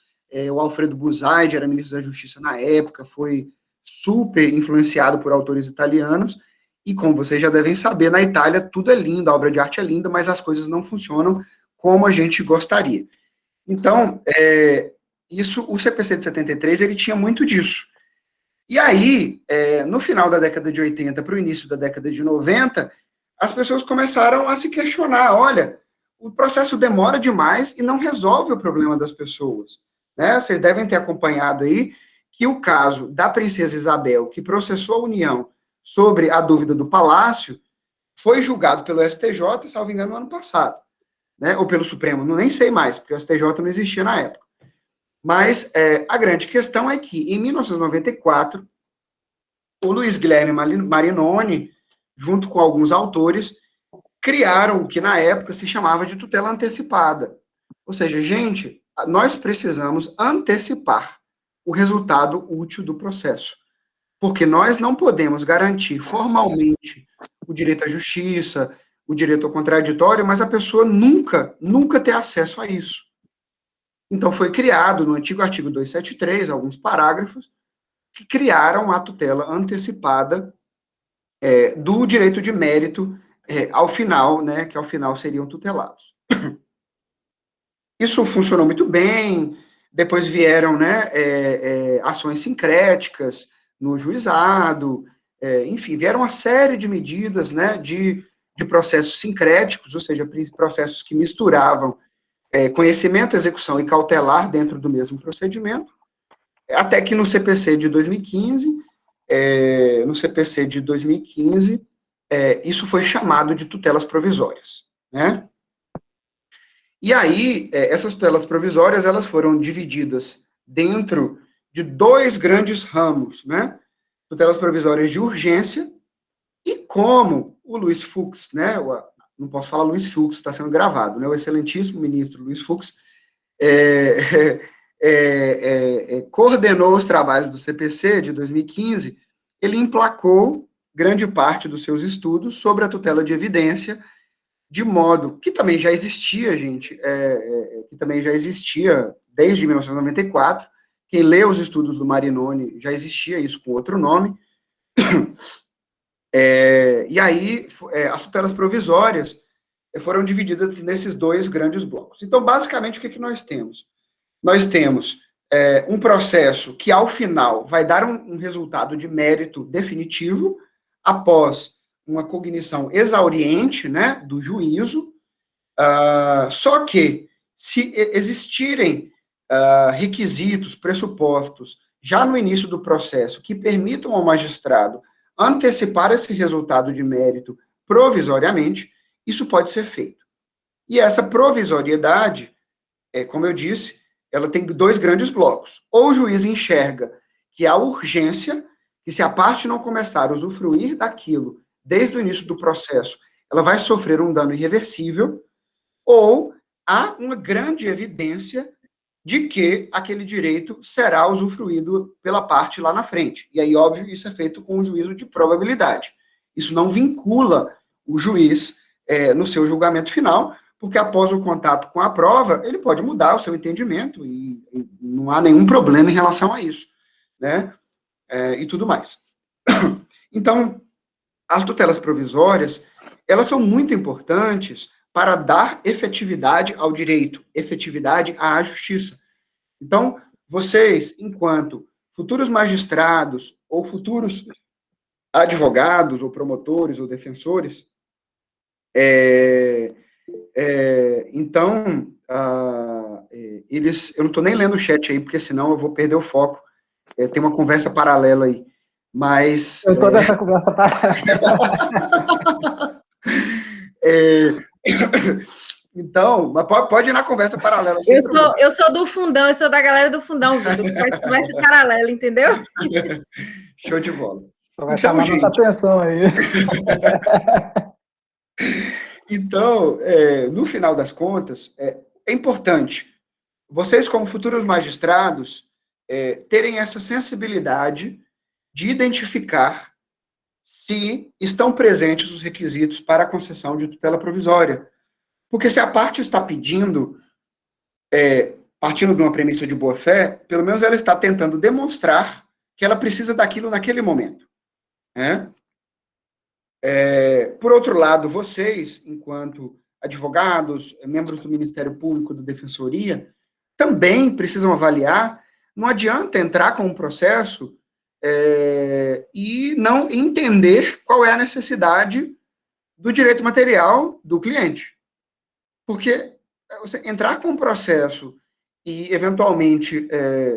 o Alfredo Buzaide era ministro da Justiça na época, foi super influenciado por autores italianos, e como vocês já devem saber, na Itália tudo é lindo, a obra de arte é linda, mas as coisas não funcionam como a gente gostaria. Então, o CPC de 73, ele tinha muito disso. E aí, no final da década de 80 para o início da década de 90, as pessoas começaram a se questionar, olha, o processo demora demais e não resolve o problema das pessoas, né? Vocês devem ter acompanhado aí que o caso da princesa Isabel, que processou a União sobre a dúvida do palácio, foi julgado pelo STJ, salvo engano, no ano passado, né? Ou pelo Supremo, nem sei mais, porque o STJ não existia na época. Mas a grande questão é que, em 1994, o Luiz Guilherme Marinoni, junto com alguns autores, criaram o que na época se chamava de tutela antecipada. Ou seja, gente, nós precisamos antecipar o resultado útil do processo, porque nós não podemos garantir formalmente o direito à justiça, o direito ao contraditório, mas a pessoa nunca ter acesso a isso. Então, foi criado, no antigo artigo 273, alguns parágrafos, que criaram a tutela antecipada do direito de mérito ao final, né, que ao final seriam tutelados. Isso funcionou muito bem, depois vieram, né, ações sincréticas no juizado, enfim, vieram uma série de medidas, né, de processos sincréticos, ou seja, processos que misturavam conhecimento, execução e cautelar dentro do mesmo procedimento, até que no CPC de 2015, isso foi chamado de tutelas provisórias, né? E aí, essas tutelas provisórias, elas foram divididas dentro de 2 grandes ramos, né? Tutelas provisórias de urgência, e como o Luiz Fux, né, não posso falar Luiz Fux, está sendo gravado, né? O excelentíssimo ministro Luiz Fux coordenou os trabalhos do CPC de 2015, ele emplacou grande parte dos seus estudos sobre a tutela de evidência, de modo que também já existia, gente, que também já existia desde 1994. Quem lê os estudos do Marinoni, já existia isso com outro nome. E aí, as tutelas provisórias foram divididas nesses dois grandes blocos. Então, basicamente, o que nós temos? Nós temos um processo que, ao final, vai dar um resultado de mérito definitivo, após uma cognição exauriente, né, do juízo, só que, se existirem requisitos, pressupostos, já no início do processo, que permitam ao magistrado antecipar esse resultado de mérito provisoriamente, isso pode ser feito. E essa provisoriedade, como eu disse, ela tem dois grandes blocos. Ou o juiz enxerga que há urgência, que se a parte não começar a usufruir daquilo desde o início do processo, ela vai sofrer um dano irreversível, ou há uma grande evidência de que aquele direito será usufruído pela parte lá na frente. E aí, óbvio, isso é feito com um juízo de probabilidade. Isso não vincula o juiz no seu julgamento final, porque após o contato com a prova, ele pode mudar o seu entendimento e não há nenhum problema em relação a isso, né? E tudo mais. Então, as tutelas provisórias, elas são muito importantes para dar efetividade ao direito, efetividade à justiça. Então, vocês, enquanto futuros magistrados ou futuros advogados ou promotores ou defensores, então, eu não estou nem lendo o chat aí, porque senão eu vou perder o foco. Tem uma conversa paralela aí, mas... Eu estou nessa conversa paralela. Então, mas pode ir na conversa paralela. Eu sou do fundão, eu sou da galera do fundão, Vitor, que faz conversa paralela, entendeu? Show de bola. Vai chamar nossa atenção aí. Então, no final das contas, é importante vocês, como futuros magistrados, terem essa sensibilidade de identificar se estão presentes os requisitos para a concessão de tutela provisória. Porque se a parte está pedindo, partindo de uma premissa de boa-fé, pelo menos ela está tentando demonstrar que ela precisa daquilo naquele momento, né? Por outro lado, vocês, enquanto advogados, membros do Ministério Público, da Defensoria, também precisam avaliar. Não adianta entrar com um processo e não entender qual é a necessidade do direito material do cliente. Porque você entrar com um processo e, eventualmente,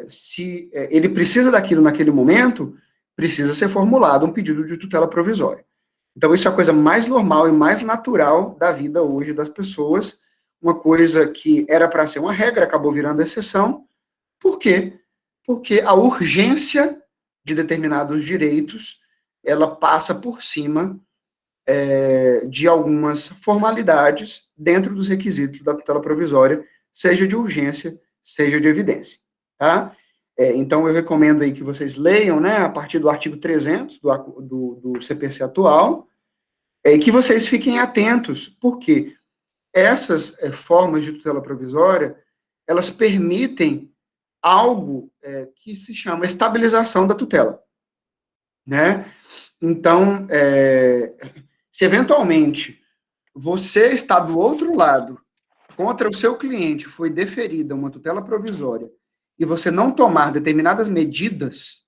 se ele precisa daquilo naquele momento, precisa ser formulado um pedido de tutela provisória. Então, isso é a coisa mais normal e mais natural da vida hoje das pessoas, uma coisa que era para ser uma regra, acabou virando exceção. Por quê? Porque a urgência de determinados direitos, ela passa por cima de algumas formalidades dentro dos requisitos da tutela provisória, seja de urgência, seja de evidência, tá? Então, eu recomendo aí que vocês leiam, né, a partir do artigo 300 do CPC atual, e que vocês fiquem atentos, porque essas formas de tutela provisória, elas permitem algo que se chama estabilização da tutela, né? Então, se eventualmente você está do outro lado, contra o seu cliente, foi deferida uma tutela provisória, e você não tomar determinadas medidas,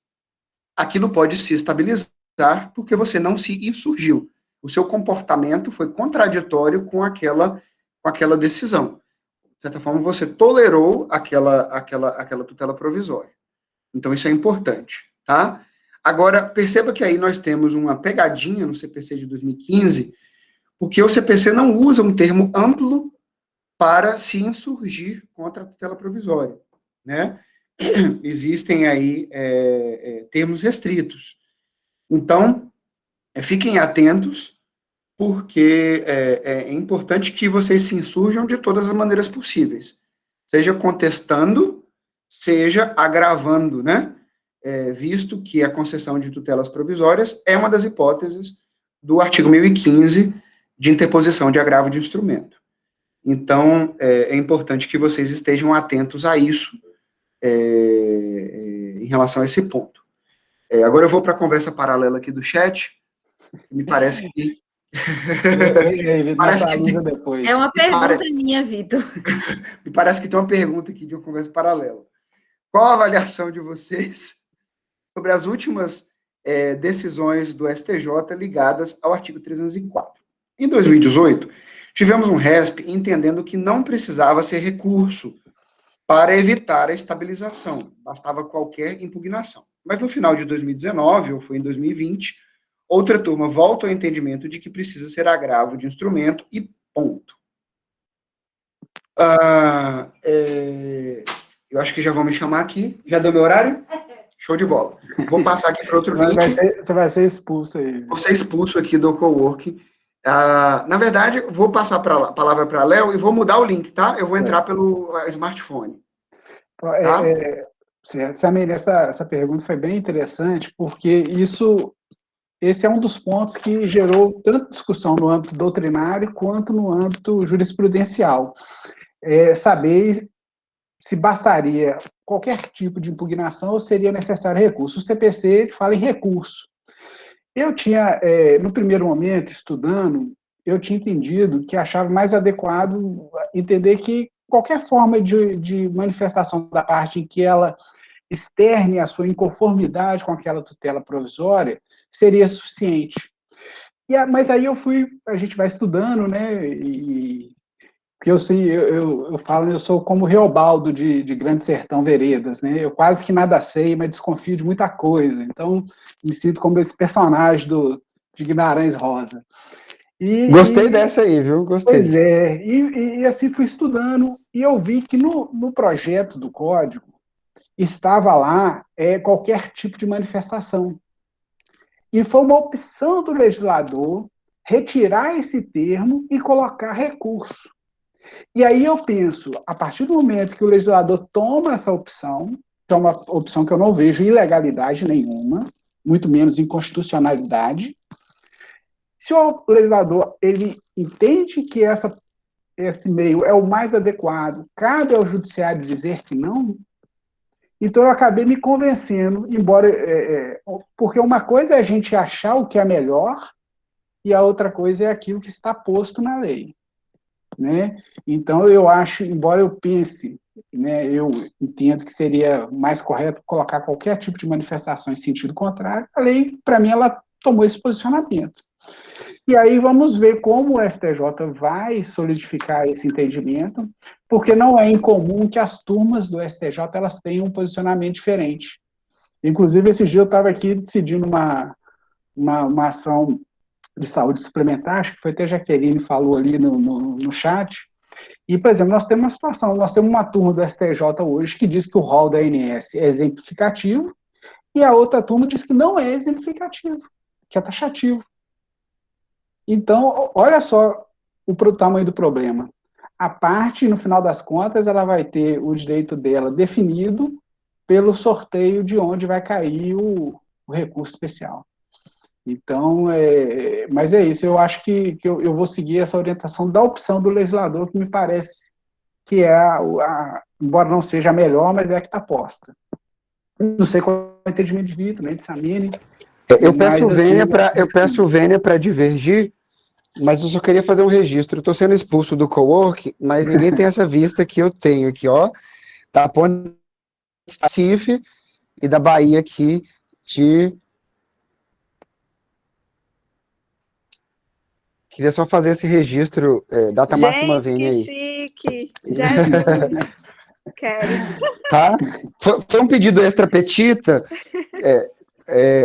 aquilo pode se estabilizar porque você não se insurgiu. O seu comportamento foi contraditório com aquela decisão. De certa forma, você tolerou aquela tutela provisória. Então, isso é importante, tá? Agora, perceba que aí nós temos uma pegadinha no CPC de 2015, porque o CPC não usa um termo amplo para se insurgir contra a tutela provisória, né? Existem aí termos restritos. Então, fiquem atentos, porque é importante que vocês se insurjam de todas as maneiras possíveis, seja contestando, seja agravando, né? Visto que a concessão de tutelas provisórias é uma das hipóteses do artigo 1015 de interposição de agravo de instrumento. Então, é importante que vocês estejam atentos a isso, em relação a esse ponto. Agora eu vou para a conversa paralela aqui do chat, me parece que... parece que depois. É uma pergunta minha, Vitor. Me parece que tem uma pergunta aqui de uma conversa paralela. Qual a avaliação de vocês sobre as últimas decisões do STJ ligadas ao artigo 304? Em 2018, tivemos um RESP entendendo que não precisava ser recurso para evitar a estabilização, bastava qualquer impugnação. Mas no final de 2019, ou foi em 2020, outra turma volta ao entendimento de que precisa ser agravo de instrumento e ponto. Eu acho que já vão me chamar aqui. Já deu meu horário? Show de bola. Vou passar aqui para outro link. Você vai ser expulso aí. Vou ser expulso aqui do coworking. Na verdade, vou passar a palavra para Léo e vou mudar o link, tá? Eu vou entrar pelo smartphone. Tá? Samir, essa pergunta foi bem interessante, porque esse é um dos pontos que gerou tanto discussão no âmbito doutrinário quanto no âmbito jurisprudencial. Saber se bastaria qualquer tipo de impugnação ou seria necessário recurso. O CPC fala em recurso. Eu tinha, no primeiro momento, estudando, eu tinha entendido que achava mais adequado entender que qualquer forma de manifestação da parte em que ela externe a sua inconformidade com aquela tutela provisória seria suficiente. Mas aí a gente vai estudando, né, porque eu falo, eu sou como Reobaldo de Grande Sertão Veredas, né? Eu quase que nada sei, mas desconfio de muita coisa. Então, me sinto como esse personagem de Guimarães Rosa. Gostei dessa aí, viu? Gostei. Pois é. E assim fui estudando e eu vi que no projeto do Código estava lá qualquer tipo de manifestação. E foi uma opção do legislador retirar esse termo e colocar recurso. E aí eu penso, a partir do momento que o legislador toma essa opção, que é uma opção que eu não vejo ilegalidade nenhuma, muito menos inconstitucionalidade, se o legislador ele entende que esse meio é o mais adequado, cabe ao judiciário dizer que não, então eu acabei me convencendo, embora... porque uma coisa é a gente achar o que é melhor e a outra coisa é aquilo que está posto na lei. Né? Então, eu acho, embora eu pense, né, eu entendo que seria mais correto colocar qualquer tipo de manifestação em sentido contrário, a lei, para mim, ela tomou esse posicionamento. E aí vamos ver como o STJ vai solidificar esse entendimento, porque não é incomum que as turmas do STJ elas tenham um posicionamento diferente. Inclusive, esse dia eu estava aqui decidindo uma ação de saúde suplementar, acho que foi até a Jaqueline falou ali no chat, e, por exemplo, nós temos uma situação, nós temos uma turma do STJ hoje que diz que o rol da ANS é exemplificativo, e a outra turma diz que não é exemplificativo, que é taxativo. Então, olha só o tamanho do problema. A parte, no final das contas, ela vai ter o direito dela definido pelo sorteio de onde vai cair o recurso especial. Então, mas é isso, eu acho que eu vou seguir essa orientação da opção do legislador, que me parece que embora não seja a melhor, mas é a que está posta. Não sei qual é o entendimento de Vitor, nem de Samini. Eu peço o Vênia para divergir, mas eu só queria fazer um registro. Eu estou sendo expulso do cowork, mas ninguém tem essa vista que eu tenho aqui, ó. Tá a ponte de Recife e da Bahia aqui de... Queria só fazer esse registro, data máxima Vênia aí. Gente, que chique! Já quero. Tá? Foi um pedido extra petita,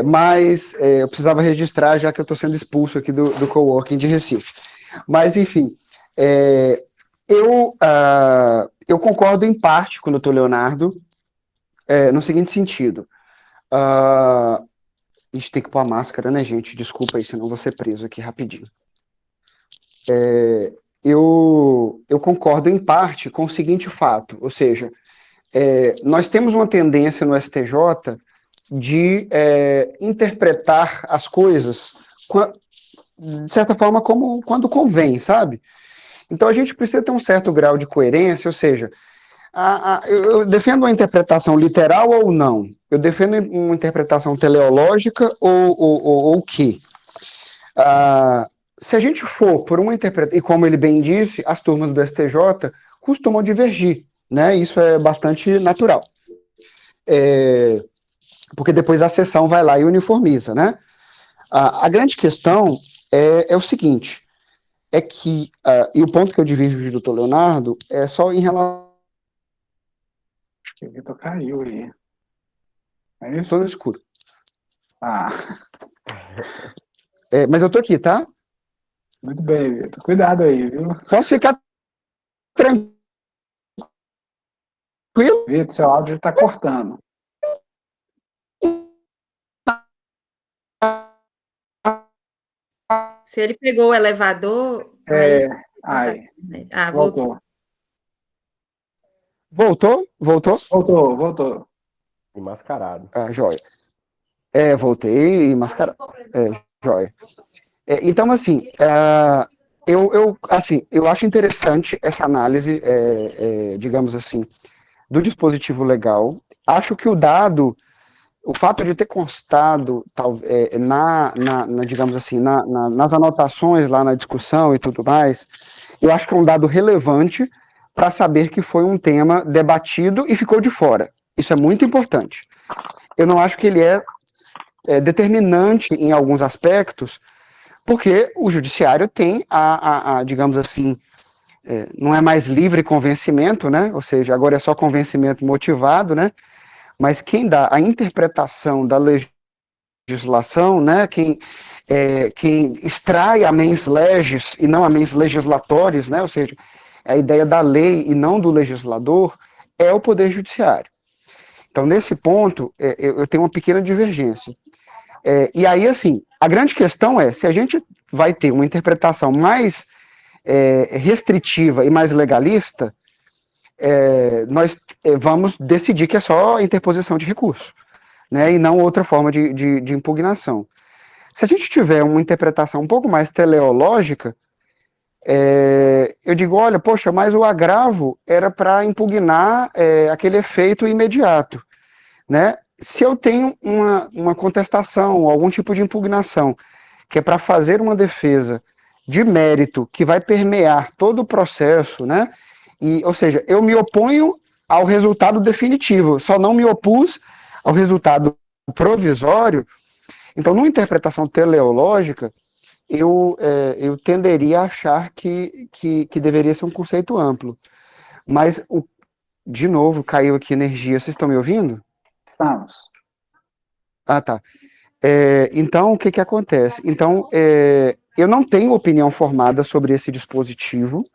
mas eu precisava registrar, já que eu estou sendo expulso aqui do coworking de Recife. Mas, enfim, eu concordo em parte com o doutor Leonardo, no seguinte sentido. A gente tem que pôr a máscara, né, gente? Desculpa aí, senão eu vou ser preso aqui rapidinho. eu concordo em parte com o seguinte fato, ou seja, nós temos uma tendência no STJ de interpretar as coisas, de certa forma, como quando convém, sabe? Então a gente precisa ter um certo grau de coerência, ou seja, eu defendo uma interpretação literal ou não? Eu defendo uma interpretação teleológica ou o quê? Se a gente for por uma interpretação, e como ele bem disse, as turmas do STJ costumam divergir, né? Isso é bastante natural. Porque depois a sessão vai lá e uniformiza, né? A grande questão é o seguinte, é que, e o ponto que eu divirjo do doutor Leonardo é só em relação... Acho que o Vitor caiu aí. É isso? Estou no escuro. Ah, Mas eu tô aqui, tá? muito bem, Vitor. Cuidado aí, viu? Posso ficar tranquilo? Vitor, seu áudio está cortando. Se ele pegou o elevador... Aí, voltou. Voltou. Enmascarado. Joia. Voltei mascarado. Joia. Então, assim, eu acho interessante essa análise, digamos assim, do dispositivo legal. Acho que o fato de ter constado digamos assim, nas anotações lá na discussão e tudo mais, eu acho que é um dado relevante para saber que foi um tema debatido e ficou de fora. Isso é muito importante. Eu não acho que ele é determinante em alguns aspectos, porque o judiciário tem digamos assim, não é mais livre convencimento, né? Ou seja, agora é só convencimento motivado, né? Mas quem dá a interpretação da legislação, né? Quem extrai a mens legis e não a mens legislatoris, né? Ou seja, a ideia da lei e não do legislador, é o Poder Judiciário. Então, nesse ponto, eu tenho uma pequena divergência. E aí, assim, a grande questão é, se a gente vai ter uma interpretação mais restritiva e mais legalista, nós vamos decidir que é só interposição de recurso, né, e não outra forma de impugnação. Se a gente tiver uma interpretação um pouco mais teleológica, eu digo, olha, poxa, mas o agravo era para impugnar aquele efeito imediato, né? Se eu tenho uma contestação, algum tipo de impugnação, que é para fazer uma defesa de mérito que vai permear todo o processo, né? Ou seja, eu me oponho ao resultado definitivo, só não me opus ao resultado provisório. Então, numa interpretação teleológica, eu tenderia a achar que deveria ser um conceito amplo. Mas, de novo, caiu aqui energia. Vocês estão me ouvindo? Estamos. Tá. Então, o que acontece? Então, eu não tenho opinião formada sobre esse dispositivo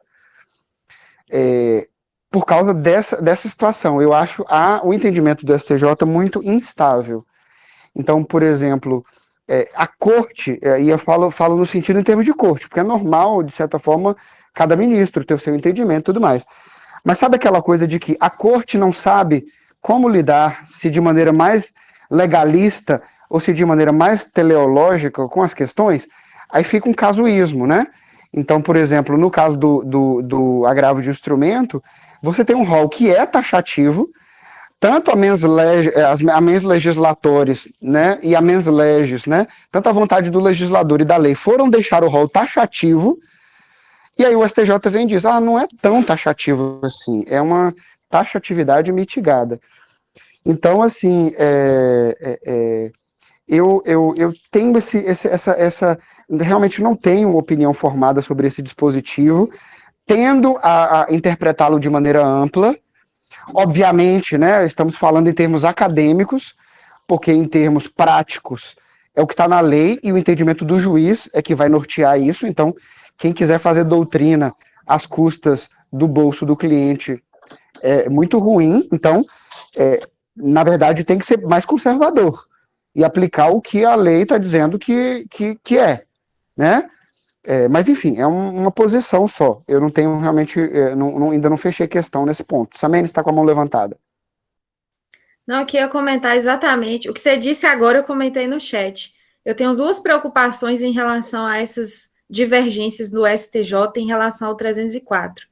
por causa dessa situação. Eu acho o entendimento do STJ muito instável. Então, por exemplo, a corte, e eu falo no sentido em termos de corte, porque é normal, de certa forma, cada ministro ter o seu entendimento e tudo mais. Mas sabe aquela coisa de que a corte não sabe como lidar, se de maneira mais legalista ou se de maneira mais teleológica com as questões? Aí fica um casuísmo, né? Então, por exemplo, no caso do agravo de instrumento, você tem um rol que é taxativo, tanto a mens legislatores, né, e a mens legis, né, tanto a vontade do legislador e da lei foram deixar o rol taxativo, e aí o STJ vem e diz, não é tão taxativo assim, é uma taxatividade mitigada. Então, assim, eu tenho realmente não tenho opinião formada sobre esse dispositivo, tendo a interpretá-lo de maneira ampla. Obviamente, né, estamos falando em termos acadêmicos, porque em termos práticos é o que está na lei e o entendimento do juiz é que vai nortear isso. Então, quem quiser fazer doutrina às custas do bolso do cliente é muito ruim. Então, na verdade, tem que ser mais conservador e aplicar o que a lei está dizendo que é, né? Mas, enfim, é uma posição só. Eu não tenho realmente, ainda não fechei questão nesse ponto. Samene está com a mão levantada. Não, eu queria comentar exatamente. O que você disse agora, eu comentei no chat. Eu tenho duas preocupações em relação a essas divergências do STJ em relação ao 304.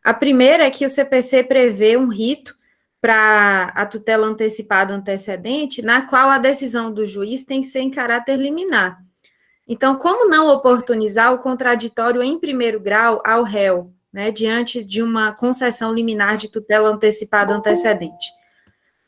A primeira é que o CPC prevê um rito para a tutela antecipada antecedente, na qual a decisão do juiz tem que ser em caráter liminar. Então, como não oportunizar o contraditório em primeiro grau ao réu, né, diante de uma concessão liminar de tutela antecipada antecedente?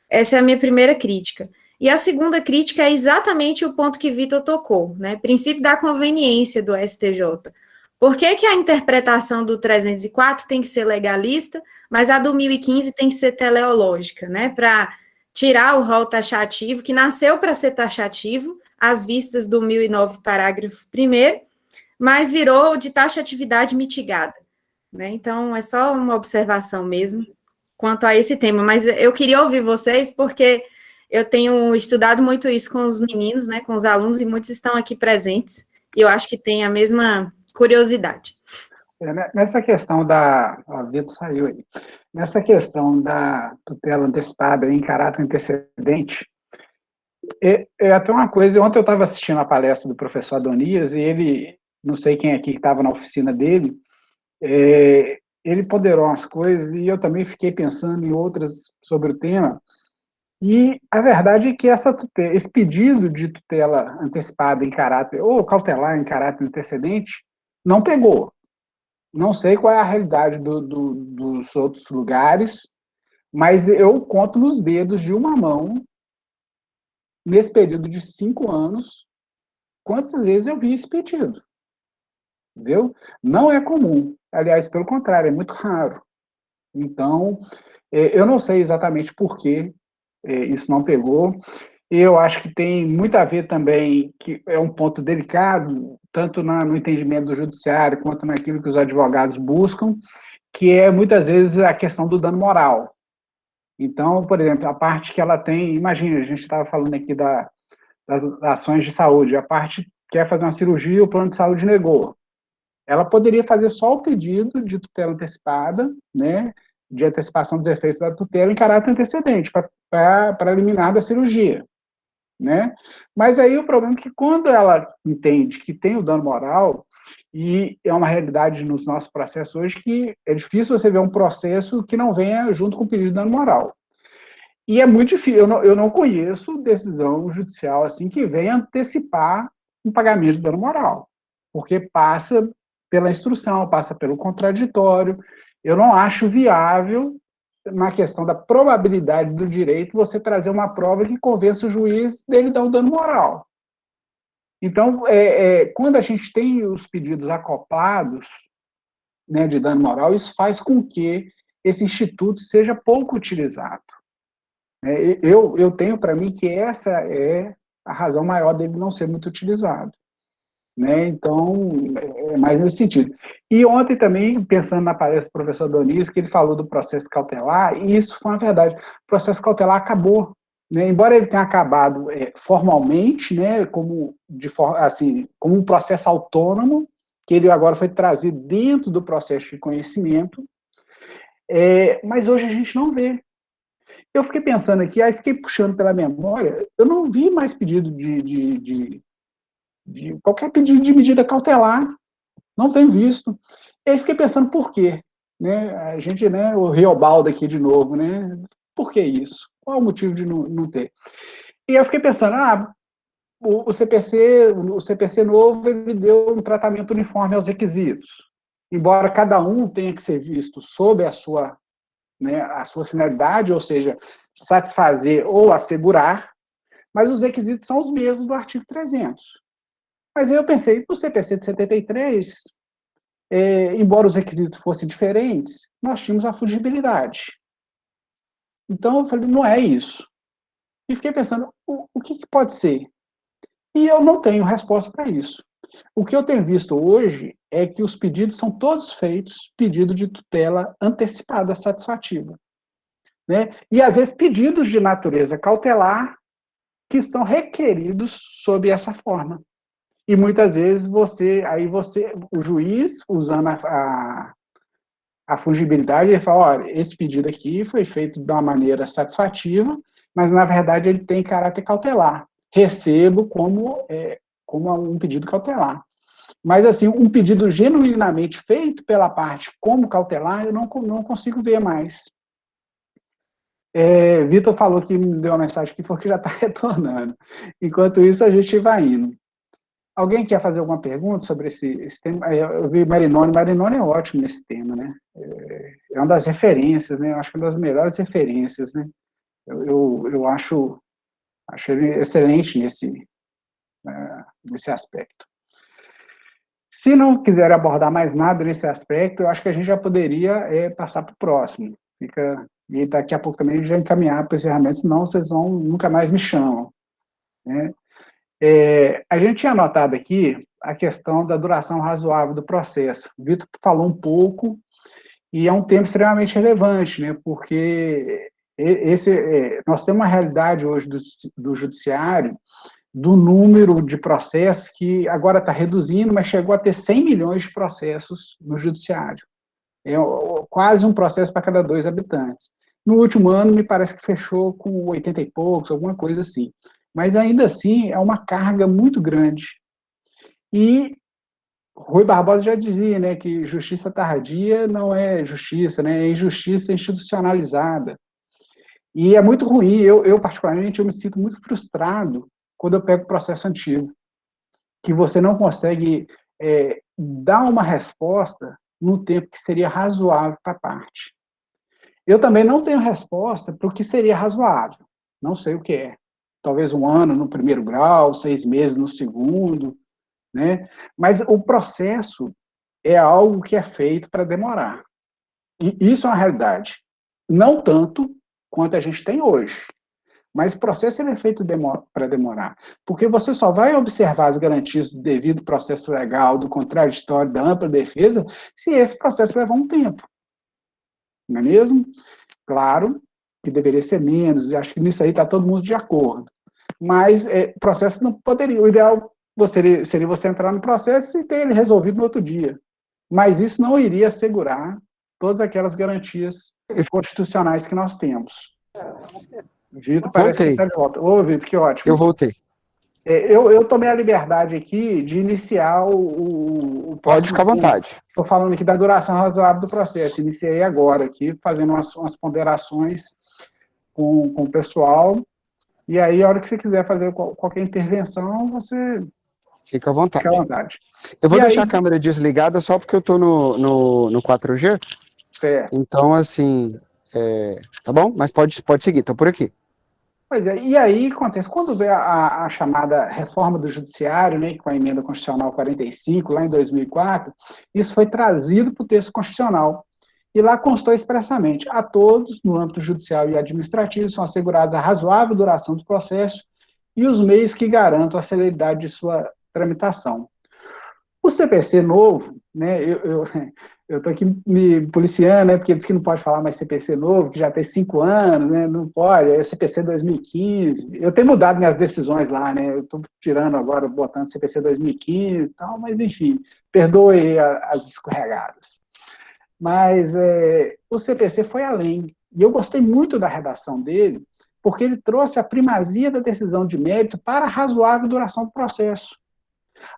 Essa é a minha primeira crítica. E a segunda crítica é exatamente o ponto que Vitor tocou, né? Princípio da conveniência do STJ. Por que que a interpretação do 304 tem que ser legalista, mas a do 1015 tem que ser teleológica, né? Para tirar o rol taxativo, que nasceu para ser taxativo, às vistas do 1009, parágrafo 1º, mas virou de taxatividade mitigada, né? Então, é só uma observação mesmo quanto a esse tema, mas eu queria ouvir vocês, porque eu tenho estudado muito isso com os meninos, né, com os alunos, e muitos estão aqui presentes, e eu acho que tem a mesma curiosidade. Nessa questão da... Ó, o Vitor saiu aí. Nessa questão da tutela antecipada em caráter antecedente, é até uma coisa, ontem eu estava assistindo a palestra do professor Adonias, e ele, não sei quem aqui que estava na oficina dele, ele ponderou umas coisas, e eu também fiquei pensando em outras sobre o tema, e a verdade é que esse pedido de tutela antecipada em caráter, ou cautelar em caráter antecedente, não pegou. Não sei qual é a realidade dos outros lugares, mas eu conto nos dedos de uma mão, nesse período de 5 anos, quantas vezes eu vi esse pedido. Entendeu? Não é comum. Aliás, pelo contrário, é muito raro. Então, eu não sei exatamente por que isso não pegou. Eu acho que tem muito a ver também, que é um ponto delicado, tanto no entendimento do judiciário, quanto naquilo que os advogados buscam, que é, muitas vezes, a questão do dano moral. Então, por exemplo, a parte que ela tem, imagina, a gente estava falando aqui das ações de saúde, a parte quer fazer uma cirurgia, o plano de saúde negou. Ela poderia fazer só o pedido de tutela antecipada, né, de antecipação dos efeitos da tutela em caráter antecedente, para eliminar da cirurgia, né? Mas aí o problema é que quando ela entende que tem o dano moral, e é uma realidade nos nossos processos hoje que é difícil você ver um processo que não venha junto com o pedido de dano moral. E é muito difícil, eu não conheço decisão judicial assim que venha antecipar um pagamento de dano moral, porque passa pela instrução, passa pelo contraditório. Eu não acho viável, na questão da probabilidade do direito, você trazer uma prova que convença o juiz dele dar um dano moral. Então, quando a gente tem os pedidos acoplados, né, de dano moral, isso faz com que esse instituto seja pouco utilizado. Eu tenho para mim que essa é a razão maior dele não ser muito utilizado. Né? Então, é mais nesse sentido. E ontem também, pensando na palestra do professor Doniz, que ele falou do processo cautelar, e isso foi uma verdade, o processo cautelar acabou, né? Embora ele tenha acabado formalmente, né, como um processo autônomo, que ele agora foi trazido dentro do processo de conhecimento, mas hoje a gente não vê. Eu fiquei pensando aqui, aí fiquei puxando pela memória, eu não vi mais pedido de qualquer pedido de medida cautelar, não tenho visto. E aí fiquei pensando por quê, né? A gente, né, o Riobaldo aqui de novo, né? Por que isso? Qual o motivo de não ter? E eu fiquei pensando, o CPC novo, ele deu um tratamento uniforme aos requisitos, embora cada um tenha que ser visto sob a sua, né, a sua finalidade, ou seja, satisfazer ou assegurar, mas os requisitos são os mesmos do artigo 300. Mas aí eu pensei, no CPC de 73, embora os requisitos fossem diferentes, nós tínhamos a fugibilidade. Então, eu falei, não é isso. E fiquei pensando, o que pode ser? E eu não tenho resposta para isso. O que eu tenho visto hoje é que os pedidos são todos feitos, pedido de tutela antecipada satisfativa. Né? E, às vezes, pedidos de natureza cautelar que são requeridos sob essa forma. e muitas vezes o juiz, usando a fungibilidade, ele fala, olha, esse pedido aqui foi feito de uma maneira satisfativa, mas, na verdade, ele tem caráter cautelar. Recebo como um pedido cautelar. Mas, assim, um pedido genuinamente feito pela parte como cautelar, eu não consigo ver mais. Vitor falou que me deu uma mensagem que falou que já está retornando. Enquanto isso, a gente vai indo. Alguém quer fazer alguma pergunta sobre esse tema? Eu vi Marinoni. Marinoni é ótimo nesse tema, né? É uma das referências, né? Eu acho que é uma das melhores referências, né? Eu acho ele excelente nesse aspecto. Se não quiser abordar mais nada nesse aspecto, eu acho que a gente já poderia passar para o próximo. E daqui a pouco também já encaminhar para o encerramento, senão vocês nunca mais me chamam, né? A gente tinha anotado aqui a questão da duração razoável do processo. O Vitor falou um pouco, e é um tema extremamente relevante, né? Porque nós temos uma realidade hoje do judiciário, do número de processos que agora está reduzindo, mas chegou a ter 100 milhões de processos no judiciário. É quase um processo para cada 2 habitantes. No último ano, me parece que fechou com 80 e poucos, alguma coisa assim. Mas, ainda assim, é uma carga muito grande. E Rui Barbosa já dizia, né, que justiça tardia não é justiça, né, é injustiça institucionalizada. E é muito ruim. Particularmente, eu me sinto muito frustrado quando eu pego o processo antigo, que você não consegue dar uma resposta no tempo que seria razoável para a parte. Eu também não tenho resposta para o que seria razoável. Não sei o que é. Talvez 1 ano no primeiro grau, 6 meses no segundo, né? Mas o processo é algo que é feito para demorar. E isso é uma realidade. Não tanto quanto a gente tem hoje. Mas o processo é feito para demorar. Porque você só vai observar as garantias do devido processo legal, do contraditório, da ampla defesa, se esse processo levar um tempo. Não é mesmo? Claro que deveria ser menos, e acho que nisso aí está todo mundo de acordo. Mas o processo não poderia. O ideal seria você entrar no processo e ter ele resolvido no outro dia. Mas isso não iria assegurar todas aquelas garantias constitucionais que nós temos. Vitor parece que está de volta. Ô, Vitor, que ótimo. Eu voltei. Eu tomei a liberdade aqui de iniciar o Pode ficar à vontade. Estou falando aqui da duração razoável do processo. Iniciei agora aqui, fazendo umas ponderações com o pessoal. E aí, a hora que você quiser fazer qualquer intervenção, você fica à vontade. Fica à vontade. Eu vou deixar a câmera desligada só porque eu estou no 4G. Certo. Então, assim, tá bom? Mas pode seguir, estou por aqui. Pois é, e aí acontece, quando veio a chamada reforma do judiciário, né, com a emenda constitucional 45, lá em 2004, isso foi trazido para o texto constitucional. E lá constou expressamente, a todos, no âmbito judicial e administrativo, são assegurados a razoável duração do processo e os meios que garantam a celeridade de sua tramitação. O CPC novo, né, eu estou aqui me policiando, né, porque diz que não pode falar mais CPC novo, que já tem 5 anos, né, não pode, é CPC 2015. Eu tenho mudado minhas decisões lá, né, eu estou tirando agora, botando CPC 2015 e tal, mas enfim, perdoe as escorregadas. Mas o CPC foi além, e eu gostei muito da redação dele, porque ele trouxe a primazia da decisão de mérito para a razoável duração do processo.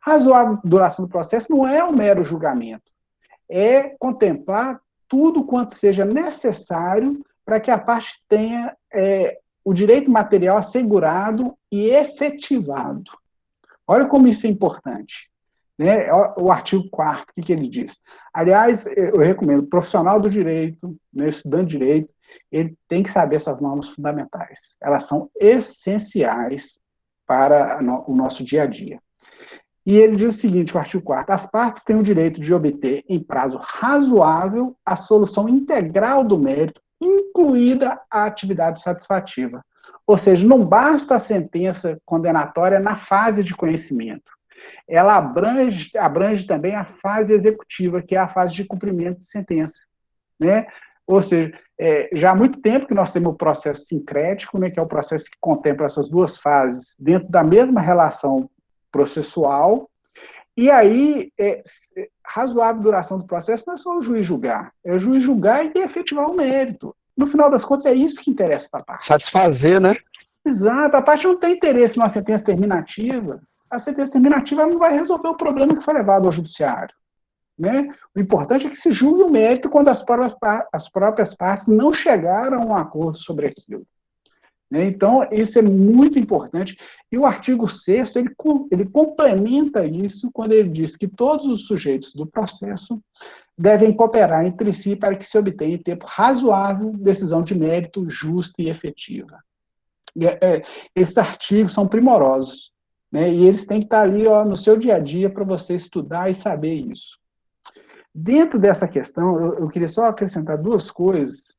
Razoável duração do processo não é um mero julgamento, é contemplar tudo quanto seja necessário para que a parte tenha o direito material assegurado e efetivado. Olha como isso é importante. Né? O artigo 4º, o que ele diz? Aliás, eu recomendo, o profissional do direito, né, estudante de direito, ele tem que saber essas normas fundamentais. Elas são essenciais para o nosso dia a dia. E ele diz o seguinte, o artigo 4º, as partes têm o direito de obter, em prazo razoável, a solução integral do mérito, incluída a atividade satisfativa. Ou seja, não basta a sentença condenatória na fase de conhecimento. Ela abrange também a fase executiva, que é a fase de cumprimento de sentença. Né? Ou seja, já há muito tempo que nós temos o processo sincrético, né, que é o processo que contempla essas duas fases dentro da mesma relação processual, E aí, razoável duração do processo não é só o juiz julgar, é o juiz julgar e efetivar o mérito. No final das contas, é isso que interessa para a parte. Satisfazer, né? Exato, a parte não tem interesse numa sentença terminativa. A sentença terminativa não vai resolver o problema que foi levado ao judiciário. Né? O importante é que se julgue o mérito quando as próprias partes não chegaram a um acordo sobre aquilo. Né? Então, isso é muito importante. E o artigo 6º, ele complementa isso quando ele diz que todos os sujeitos do processo devem cooperar entre si para que se obtenha em tempo razoável decisão de mérito justa e efetiva. Esses artigos são primorosos, né? E eles têm que estar ali no seu dia a dia para você estudar e saber isso. Dentro dessa questão, eu queria só acrescentar duas coisas,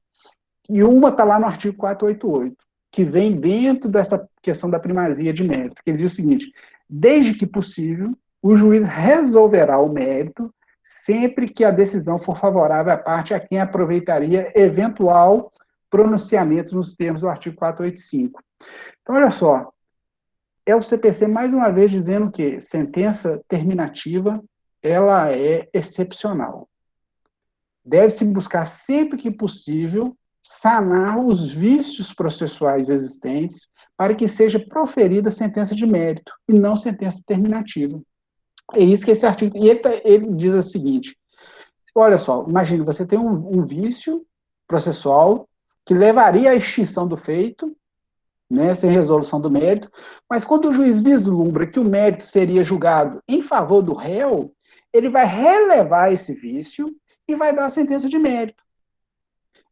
e uma está lá no artigo 488, que vem dentro dessa questão da primazia de mérito, que ele diz o seguinte: desde que possível, o juiz resolverá o mérito sempre que a decisão for favorável à parte a quem aproveitaria eventual pronunciamento nos termos do artigo 485. Então, olha só, é o CPC mais uma vez dizendo que sentença terminativa ela é excepcional. Deve-se buscar sempre que possível sanar os vícios processuais existentes para que seja proferida sentença de mérito e não sentença terminativa. É isso que esse artigo... E ele diz o seguinte: olha só, imagine, você tem um vício processual que levaria à extinção do feito, né, sem resolução do mérito, mas quando o juiz vislumbra que o mérito seria julgado em favor do réu, ele vai relevar esse vício e vai dar a sentença de mérito.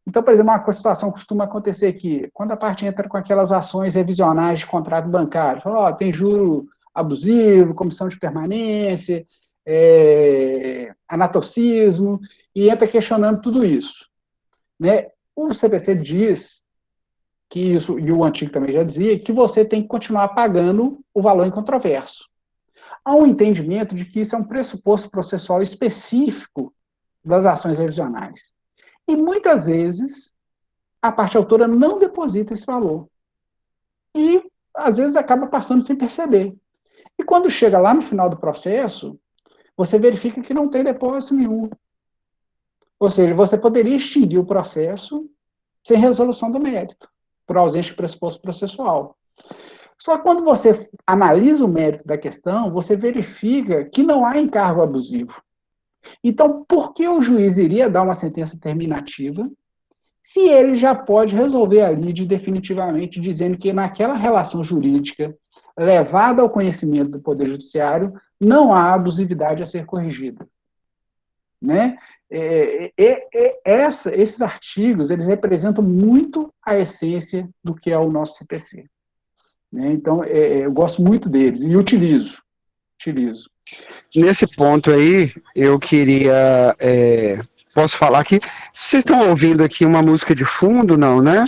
Então, por exemplo, uma situação costuma acontecer que, quando a parte entra com aquelas ações revisionais de contrato bancário, fala, tem juro abusivo, comissão de permanência, anatocismo, e entra questionando tudo isso. Né? O CPC diz que isso, e o antigo também já dizia, que você tem que continuar pagando o valor incontroverso. Há um entendimento de que isso é um pressuposto processual específico das ações revisionais. E muitas vezes a parte autora não deposita esse valor. E às vezes acaba passando sem perceber. E quando chega lá no final do processo, você verifica que não tem depósito nenhum. Ou seja, você poderia extinguir o processo sem resolução do mérito, por ausência de pressuposto processual. Só que quando você analisa o mérito da questão, você verifica que não há encargo abusivo. Então, por que o juiz iria dar uma sentença terminativa se ele já pode resolver a lide definitivamente, dizendo que naquela relação jurídica levada ao conhecimento do Poder Judiciário, não há abusividade a ser corrigida? Né? Esses artigos, eles representam muito a essência do que é o nosso CPC. Né? Então, eu gosto muito deles e utilizo. Nesse ponto aí, eu queria... posso falar aqui? Vocês estão ouvindo aqui uma música de fundo, não, né?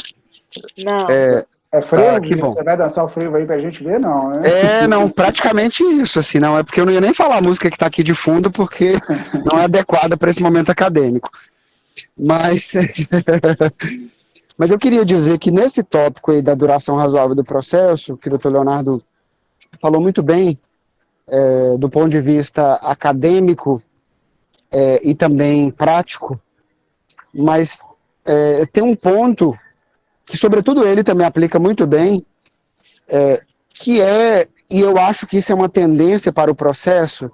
Não. É frevo? Que bom. Você vai dançar o frevo aí pra gente ver? Não, né? Não, praticamente isso, assim, não é porque eu não ia nem falar a música que tá aqui de fundo, porque não é adequada para esse momento acadêmico. Mas eu queria dizer que nesse tópico aí da duração razoável do processo, que o doutor Leonardo falou muito bem, do ponto de vista acadêmico e também prático, mas tem um ponto que, sobretudo, ele também aplica muito bem, e eu acho que isso é uma tendência para o processo,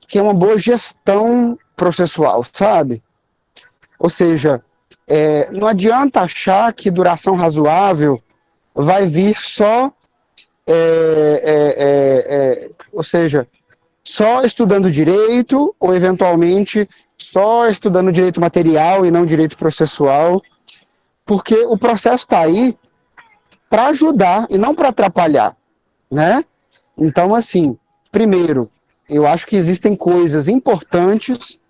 que é uma boa gestão processual, sabe? Ou seja, não adianta achar que duração razoável vai vir só, ou seja, só estudando direito, ou eventualmente só estudando direito material e não direito processual, porque o processo está aí para ajudar e não para atrapalhar, né? Então, assim, primeiro, eu acho que existem coisas importantes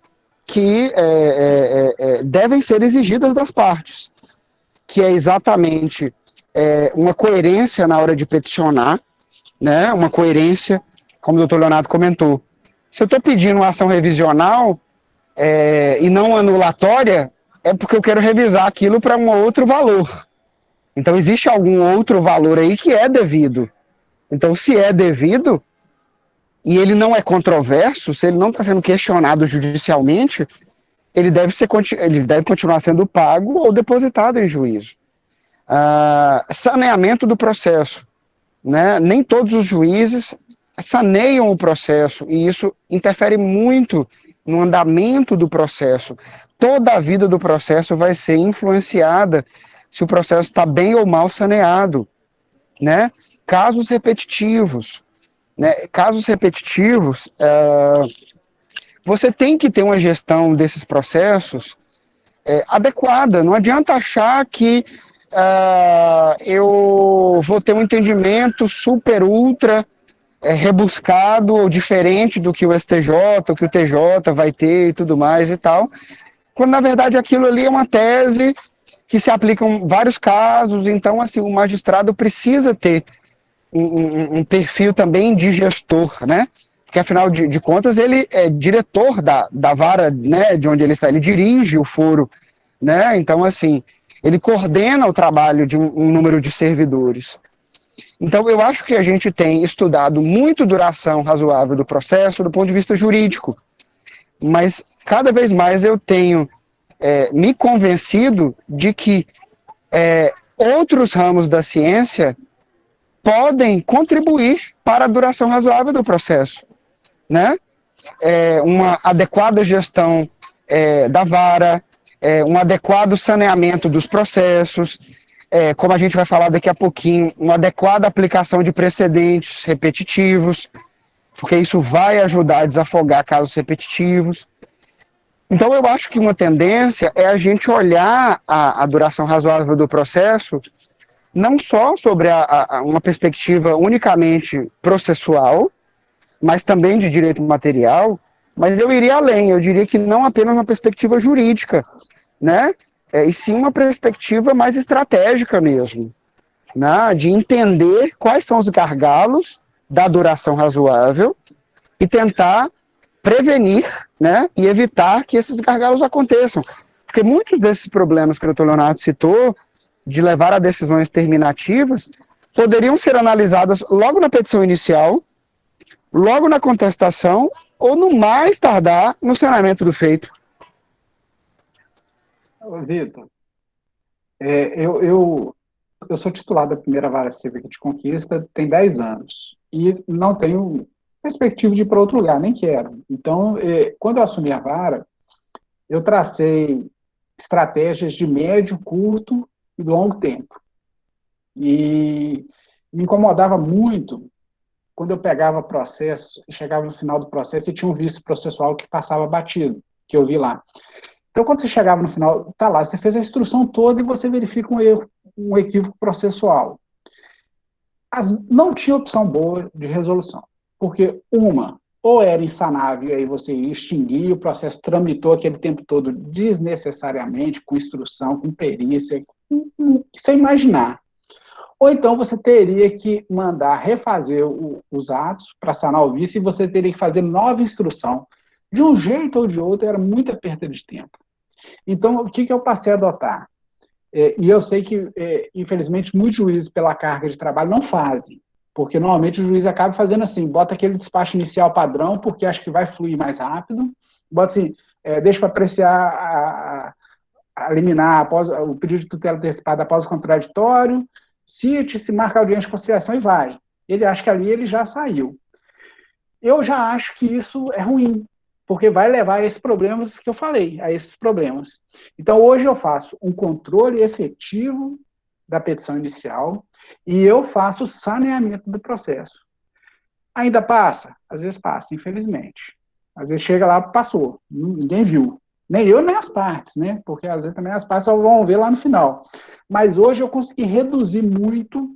que devem ser exigidas das partes, que é exatamente uma coerência na hora de peticionar, né? Uma coerência, como o doutor Leonardo comentou. Se eu estou pedindo uma ação revisional e não anulatória, é porque eu quero revisar aquilo para um outro valor. Então, existe algum outro valor aí que é devido. Então, se é devido, e ele não é controverso, se ele não está sendo questionado judicialmente, ele deve continuar sendo pago ou depositado em juízo. Saneamento do processo, né? Nem todos os juízes saneiam o processo, e isso interfere muito no andamento do processo. Toda a vida do processo vai ser influenciada se o processo está bem ou mal saneado, né? Casos repetitivos, né? Casos repetitivos, você tem que ter uma gestão desses processos adequada. Não adianta achar que eu vou ter um entendimento super, ultra rebuscado ou diferente do que o STJ, o que o TJ vai ter e tudo mais e tal, quando na verdade aquilo ali é uma tese que se aplica em vários casos. Então, assim, o magistrado precisa ter um perfil também de gestor, né? Porque, afinal de contas, ele é diretor da vara, né, de onde ele está, ele dirige o foro, né? Então, assim, ele coordena o trabalho de um número de servidores. Então, eu acho que a gente tem estudado muito duração razoável do processo do ponto de vista jurídico, mas cada vez mais eu tenho me convencido de que outros ramos da ciência podem contribuir para a duração razoável do processo, né? Uma adequada gestão da vara, um adequado saneamento dos processos, como a gente vai falar daqui a pouquinho, uma adequada aplicação de precedentes repetitivos, porque isso vai ajudar a desafogar casos repetitivos. Então, eu acho que uma tendência é a gente olhar a duração razoável do processo não só sobre uma perspectiva unicamente processual, mas também de direito material, mas eu iria além, eu diria que não apenas uma perspectiva jurídica, né? E sim uma perspectiva mais estratégica mesmo, né? De entender quais são os gargalos da duração razoável e tentar prevenir, né, e evitar que esses gargalos aconteçam. Porque muitos desses problemas que o Dr. Leonardo citou, de levar a decisões terminativas, poderiam ser analisadas logo na petição inicial, logo na contestação, ou no mais tardar no saneamento do feito. Vitor, eu sou titular da primeira vara civil de Conquista, tem 10 anos, e não tenho perspectiva de ir para outro lugar, nem quero. Então, quando eu assumi a vara, eu tracei estratégias de médio, curto e longo tempo. E me incomodava muito quando eu pegava processo, chegava no final do processo e tinha um vício processual que passava batido, que eu vi lá. Então, quando você chegava no final, tá lá, você fez a instrução toda e você verifica um erro, um equívoco processual. Não tinha opção boa de resolução. Porque ou era insanável, e aí você ia extinguir, o processo tramitou aquele tempo todo desnecessariamente, com instrução, com perícia, sem imaginar. Ou então você teria que mandar refazer os atos para sanar o vício, e você teria que fazer nova instrução. De um jeito ou de outro, era muita perda de tempo. Então, o que eu passei a adotar? E eu sei que, infelizmente, muitos juízes, pela carga de trabalho, não fazem. Porque, normalmente, o juiz acaba fazendo assim, bota aquele despacho inicial padrão, porque acha que vai fluir mais rápido, bota assim, deixa para apreciar a liminar após o pedido de tutela antecipada após o contraditório, se marca a audiência de conciliação e vai. Ele acha que ali ele já saiu. Eu já acho que isso é ruim, porque vai levar a esses problemas que eu falei, a esses problemas. Então, hoje eu faço um controle efetivo da petição inicial, e eu faço o saneamento do processo. Ainda passa? Às vezes passa, infelizmente. Às vezes chega lá, passou, ninguém viu. Nem eu, nem as partes, né? Porque às vezes também as partes só vão ver lá no final. Mas hoje eu consegui reduzir muito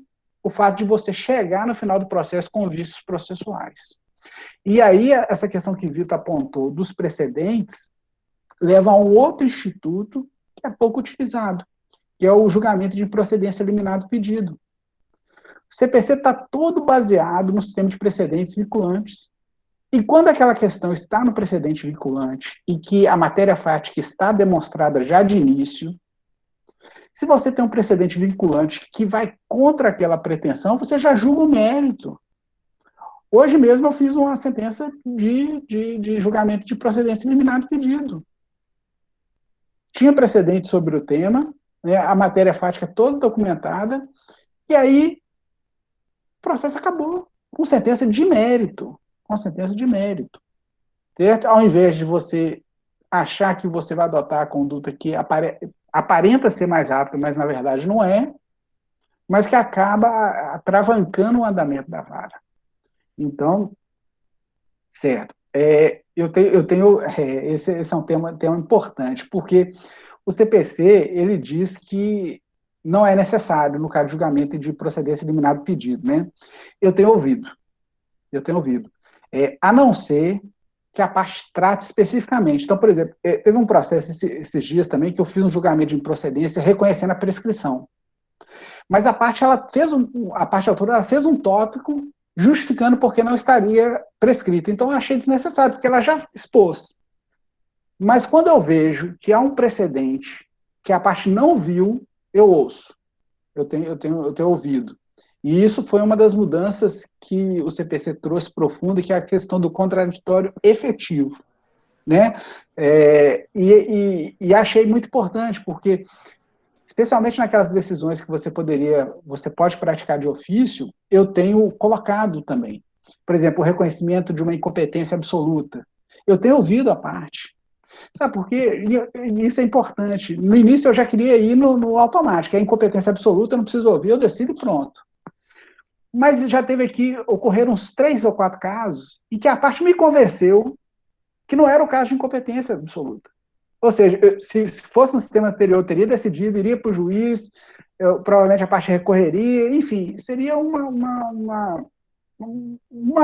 o fato de você chegar no final do processo com vícios processuais. E aí, essa questão que o Vitor apontou dos precedentes leva a um outro instituto que é pouco utilizado, que é o julgamento de improcedência liminar do pedido. O CPC está todo baseado no sistema de precedentes vinculantes. E quando aquela questão está no precedente vinculante e que a matéria fática está demonstrada já de início, se você tem um precedente vinculante que vai contra aquela pretensão, você já julga o mérito. Hoje mesmo eu fiz uma sentença de julgamento de procedência liminar do pedido. Tinha precedente sobre o tema, né, a matéria fática toda documentada, e aí o processo acabou com sentença de mérito. Com sentença de mérito. Certo? Ao invés de você achar que você vai adotar a conduta que aparenta ser mais rápida, mas na verdade não é, mas que acaba atravancando o andamento da vara. Então, certo. Esse é um tema importante, porque o CPC, ele diz que não é necessário, no caso de julgamento e de procedência liminar do pedido, né? Eu tenho ouvido, a não ser que a parte trate especificamente. Então, por exemplo, teve um processo esses dias também que eu fiz um julgamento de improcedência reconhecendo a prescrição. Mas a parte autora, ela fez um tópico justificando porque não estaria prescrito. Então, eu achei desnecessário, porque ela já expôs. Mas quando eu vejo que há um precedente que a parte não viu, eu ouço. Eu tenho ouvido. E isso foi uma das mudanças que o CPC trouxe profunda, que é a questão do contraditório efetivo, né? E achei muito importante, porque, especialmente naquelas decisões que você pode praticar de ofício, eu tenho colocado também. Por exemplo, o reconhecimento de uma incompetência absoluta. Eu tenho ouvido a parte. Sabe por quê? E isso é importante. No início eu já queria ir no automático, é incompetência absoluta, eu não preciso ouvir, eu decido e pronto. Mas já teve aqui, ocorreram uns 3 ou 4 casos, em que a parte me convenceu que não era o caso de incompetência absoluta. Ou seja, se fosse um sistema anterior, eu teria decidido, iria para o juiz, provavelmente a parte recorreria, enfim, seria uma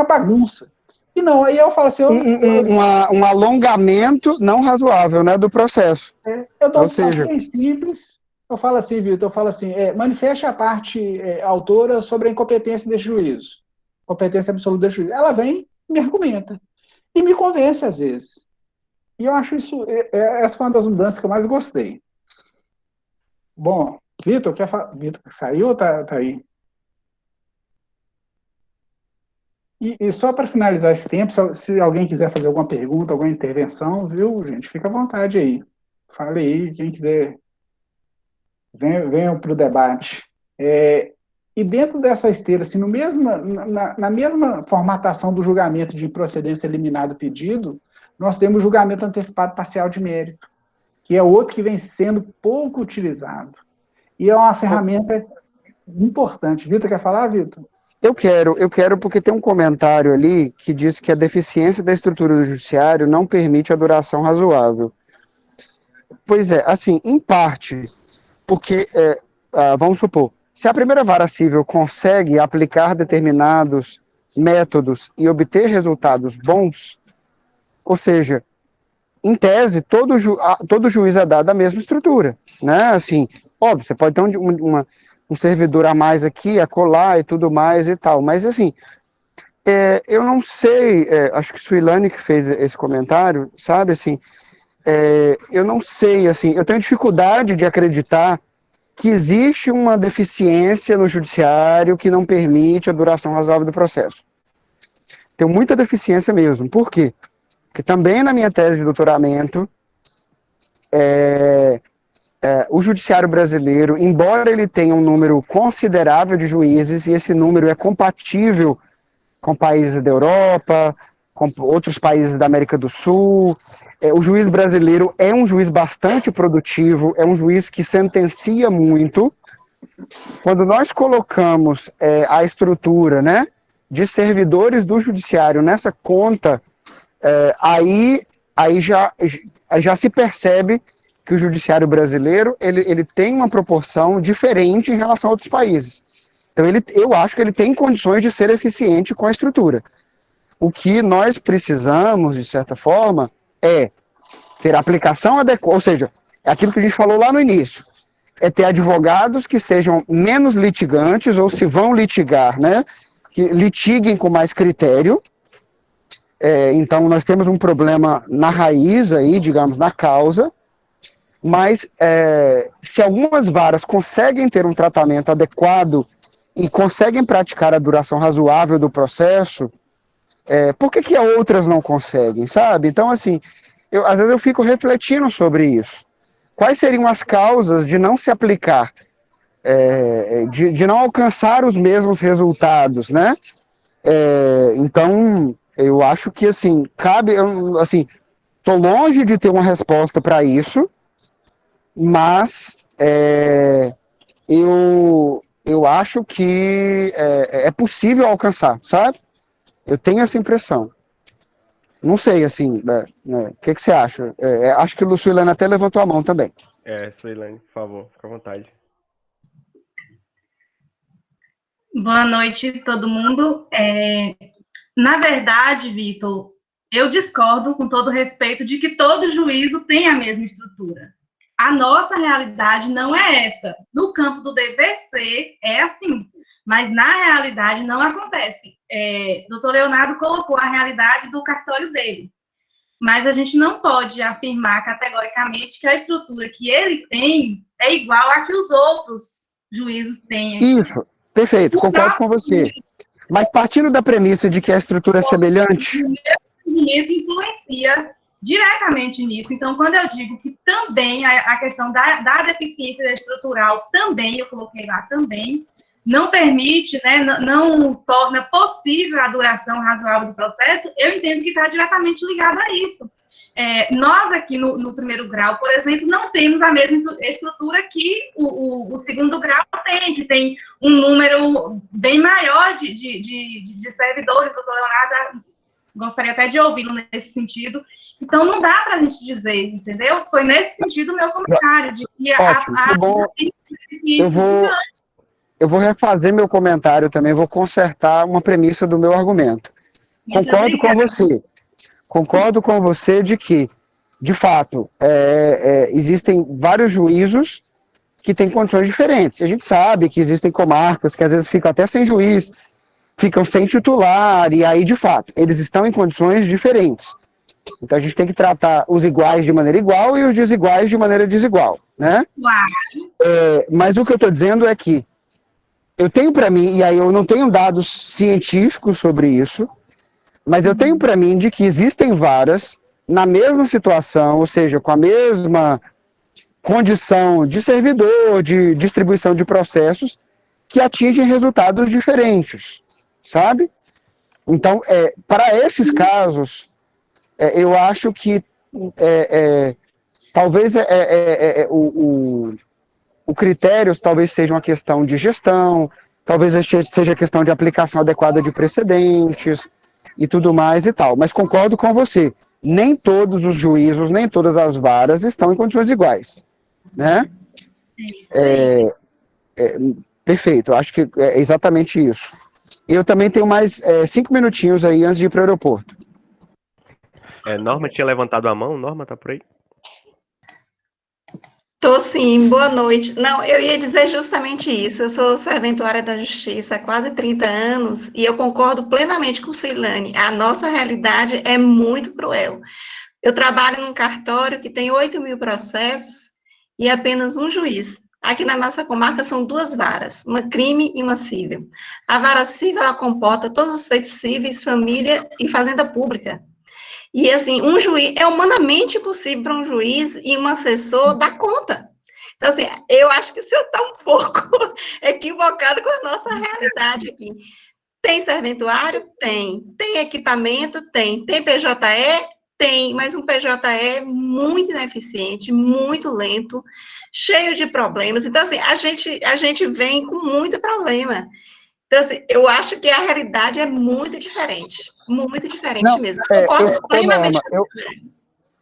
bagunça. E não, aí eu falo assim... Um alongamento não razoável, né, do processo. Eu dou um passo bem simples. Eu falo assim, Vitor, manifeste a parte autora sobre a incompetência desse juízo. Competência absoluta desse juízo. Ela vem e me argumenta. E me convence, às vezes. E eu acho isso... essa foi uma das mudanças que eu mais gostei. Bom, Vitor, Vitor, saiu ou tá aí? E só para finalizar esse tempo, se alguém quiser fazer alguma pergunta, alguma intervenção, viu, gente? Fica à vontade aí. Fale aí, quem quiser... Venham para o debate. E dentro dessa esteira, assim, na mesma formatação do julgamento de improcedência liminar do pedido, nós temos o julgamento antecipado parcial de mérito, que é outro que vem sendo pouco utilizado. E é uma ferramenta importante. Vitor, quer falar, Vitor? Eu quero porque tem um comentário ali que diz que a deficiência da estrutura do judiciário não permite a duração razoável. Pois é, assim, em parte... Porque, vamos supor, se a primeira vara civil consegue aplicar determinados métodos e obter resultados bons, ou seja, em tese, todo juiz é dado a mesma estrutura, né? Assim, óbvio, você pode ter um servidor a mais aqui, acolá e tudo mais e tal, mas assim, eu não sei, acho que Suilane que fez esse comentário, sabe, assim, eu não sei, assim, eu tenho dificuldade de acreditar que existe uma deficiência no judiciário que não permite a duração razoável do processo. Tem muita deficiência mesmo. Por quê? Porque também na minha tese de doutoramento, o judiciário brasileiro, embora ele tenha um número considerável de juízes, e esse número é compatível com países da Europa, com outros países da América do Sul, o juiz brasileiro é um juiz bastante produtivo, é um juiz que sentencia muito. Quando nós colocamos a estrutura, né, de servidores do judiciário nessa conta, aí já se percebe que o judiciário brasileiro ele tem uma proporção diferente em relação a outros países. Então eu acho que ele tem condições de ser eficiente com a estrutura. O que nós precisamos, de certa forma, é ter aplicação adequada, ou seja, é aquilo que a gente falou lá no início, é ter advogados que sejam menos litigantes, ou se vão litigar, né, que litiguem com mais critério. Então, nós temos um problema na raiz aí, digamos, na causa, mas se algumas varas conseguem ter um tratamento adequado e conseguem praticar a duração razoável do processo, Por que que outras não conseguem, sabe? Então, assim, às vezes eu fico refletindo sobre isso. Quais seriam as causas de não se aplicar, de não alcançar os mesmos resultados, né? Então, eu acho que, assim, assim, tô longe de ter uma resposta para isso, mas eu acho que é possível alcançar, sabe? Eu tenho essa impressão. Não sei, assim, o que você acha? Acho que o Suilane até levantou a mão também. Suilane, por favor, fica à vontade. Boa noite, todo mundo. Na verdade, Vitor, eu discordo, com todo respeito, de que todo juízo tem a mesma estrutura. A nossa realidade não é essa. No campo do dever ser, é assim. Mas na realidade não acontece. Doutor Leonardo colocou a realidade do cartório dele. Mas a gente não pode afirmar categoricamente que a estrutura que ele tem é igual à que os outros juízos têm. Isso, perfeito, concordo com você. Mas partindo da premissa de que a estrutura é semelhante... O meu influencia diretamente nisso. Então, quando eu digo que também a questão da deficiência estrutural também, eu coloquei lá também, não permite, né, não torna possível a duração razoável do processo, eu entendo que está diretamente ligado a isso. Nós aqui no primeiro grau, por exemplo, não temos a mesma estrutura que o segundo grau tem, que tem um número bem maior de servidores. Doutor Leonardo, gostaria até de ouvi-lo nesse sentido. Então, não dá para a gente dizer, entendeu? Foi nesse sentido o meu comentário, de que Ótimo, eu vou refazer meu comentário também, vou consertar uma premissa do meu argumento. Concordo com você de que, de fato, existem vários juízos que têm condições diferentes. A gente sabe que existem comarcas que às vezes ficam até sem juiz, ficam sem titular, e aí, de fato, eles estão em condições diferentes. Então, a gente tem que tratar os iguais de maneira igual e os desiguais de maneira desigual, né? Mas o que eu estou dizendo é que eu tenho para mim, e aí eu não tenho dados científicos sobre isso, mas eu tenho para mim de que existem varas na mesma situação, ou seja, com a mesma condição de servidor, de distribuição de processos, que atingem resultados diferentes, sabe? Então, para esses casos, eu acho que talvez o critério talvez seja uma questão de gestão, talvez seja questão de aplicação adequada de precedentes e tudo mais e tal. Mas concordo com você, nem todos os juízos, nem todas as varas estão em condições iguais, né? Perfeito, eu acho que é exatamente isso. Eu também tenho mais 5 minutinhos aí antes de ir para o aeroporto. Norma tinha levantado a mão, Norma tá por aí? Tô sim, boa noite. Não, eu ia dizer justamente isso. Eu sou serventuária da Justiça há quase 30 anos e eu concordo plenamente com o Suilane. A nossa realidade é muito cruel. Eu trabalho num cartório que tem 8.000 processos e apenas um juiz. Aqui na nossa comarca são 2 varas, uma crime e uma civil. A vara civil, ela comporta todos os feitos cíveis, família e fazenda pública. E, assim, um juiz, é humanamente possível para um juiz e um assessor dar conta. Então, assim, eu acho que o senhor está um pouco equivocado com a nossa realidade aqui. Tem serventuário? Tem. Tem equipamento? Tem. Tem PJE? Tem. Mas um PJE muito ineficiente, muito lento, cheio de problemas. Então, assim, a gente vem com muito problema. Então, assim, eu acho que a realidade é muito diferente mesmo.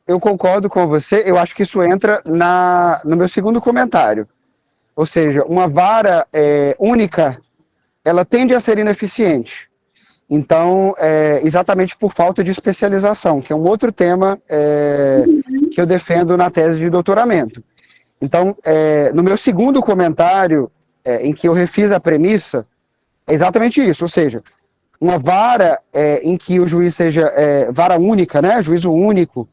Eu concordo com você, eu acho que isso entra no meu segundo comentário. Ou seja, uma vara única, ela tende a ser ineficiente. Então, exatamente por falta de especialização, que é um outro tema que eu defendo na tese de doutoramento. Então, no meu segundo comentário, em que eu refiz a premissa, é exatamente isso, ou seja, uma vara em que o juiz seja vara única, né, juízo único,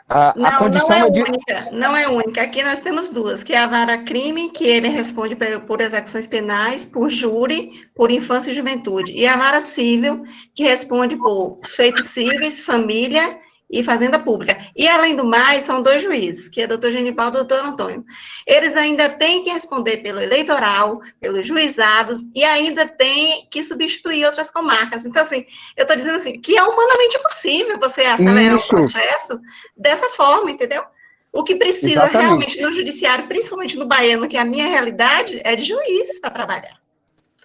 A Não, não condição é é de... única, não é única. Aqui nós temos duas, que é a vara crime, que ele responde por execuções penais, por júri, por infância e juventude. E a vara civil, que responde por feitos cíveis, família e fazenda pública. E, além do mais, são dois juízes, que é o doutor Genivaldo e o doutor Antônio. Eles ainda têm que responder pelo eleitoral, pelos juizados, e ainda têm que substituir outras comarcas. Então, assim, eu estou dizendo assim, que é humanamente possível você acelerar o Isso, processo dessa forma, entendeu? O que precisa exatamente. realmente no judiciário, principalmente no baiano, que é a minha realidade, é de juiz para trabalhar.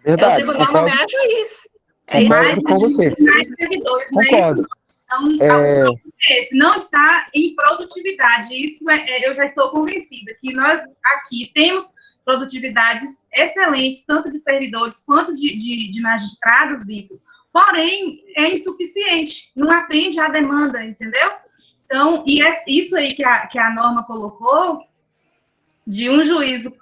É o Verdade, tribunal concordo, nomear juiz. É isso concordo Mais mesmo. com você. mais servidores, não é isso? Concordo. Então, o problema é esse, não está em produtividade. Isso eu já estou convencida que nós aqui temos produtividades excelentes, tanto de servidores quanto de magistrados, Vitor. Porém, é insuficiente, não atende à demanda, entendeu? Então, isso aí que a norma colocou, de um juízo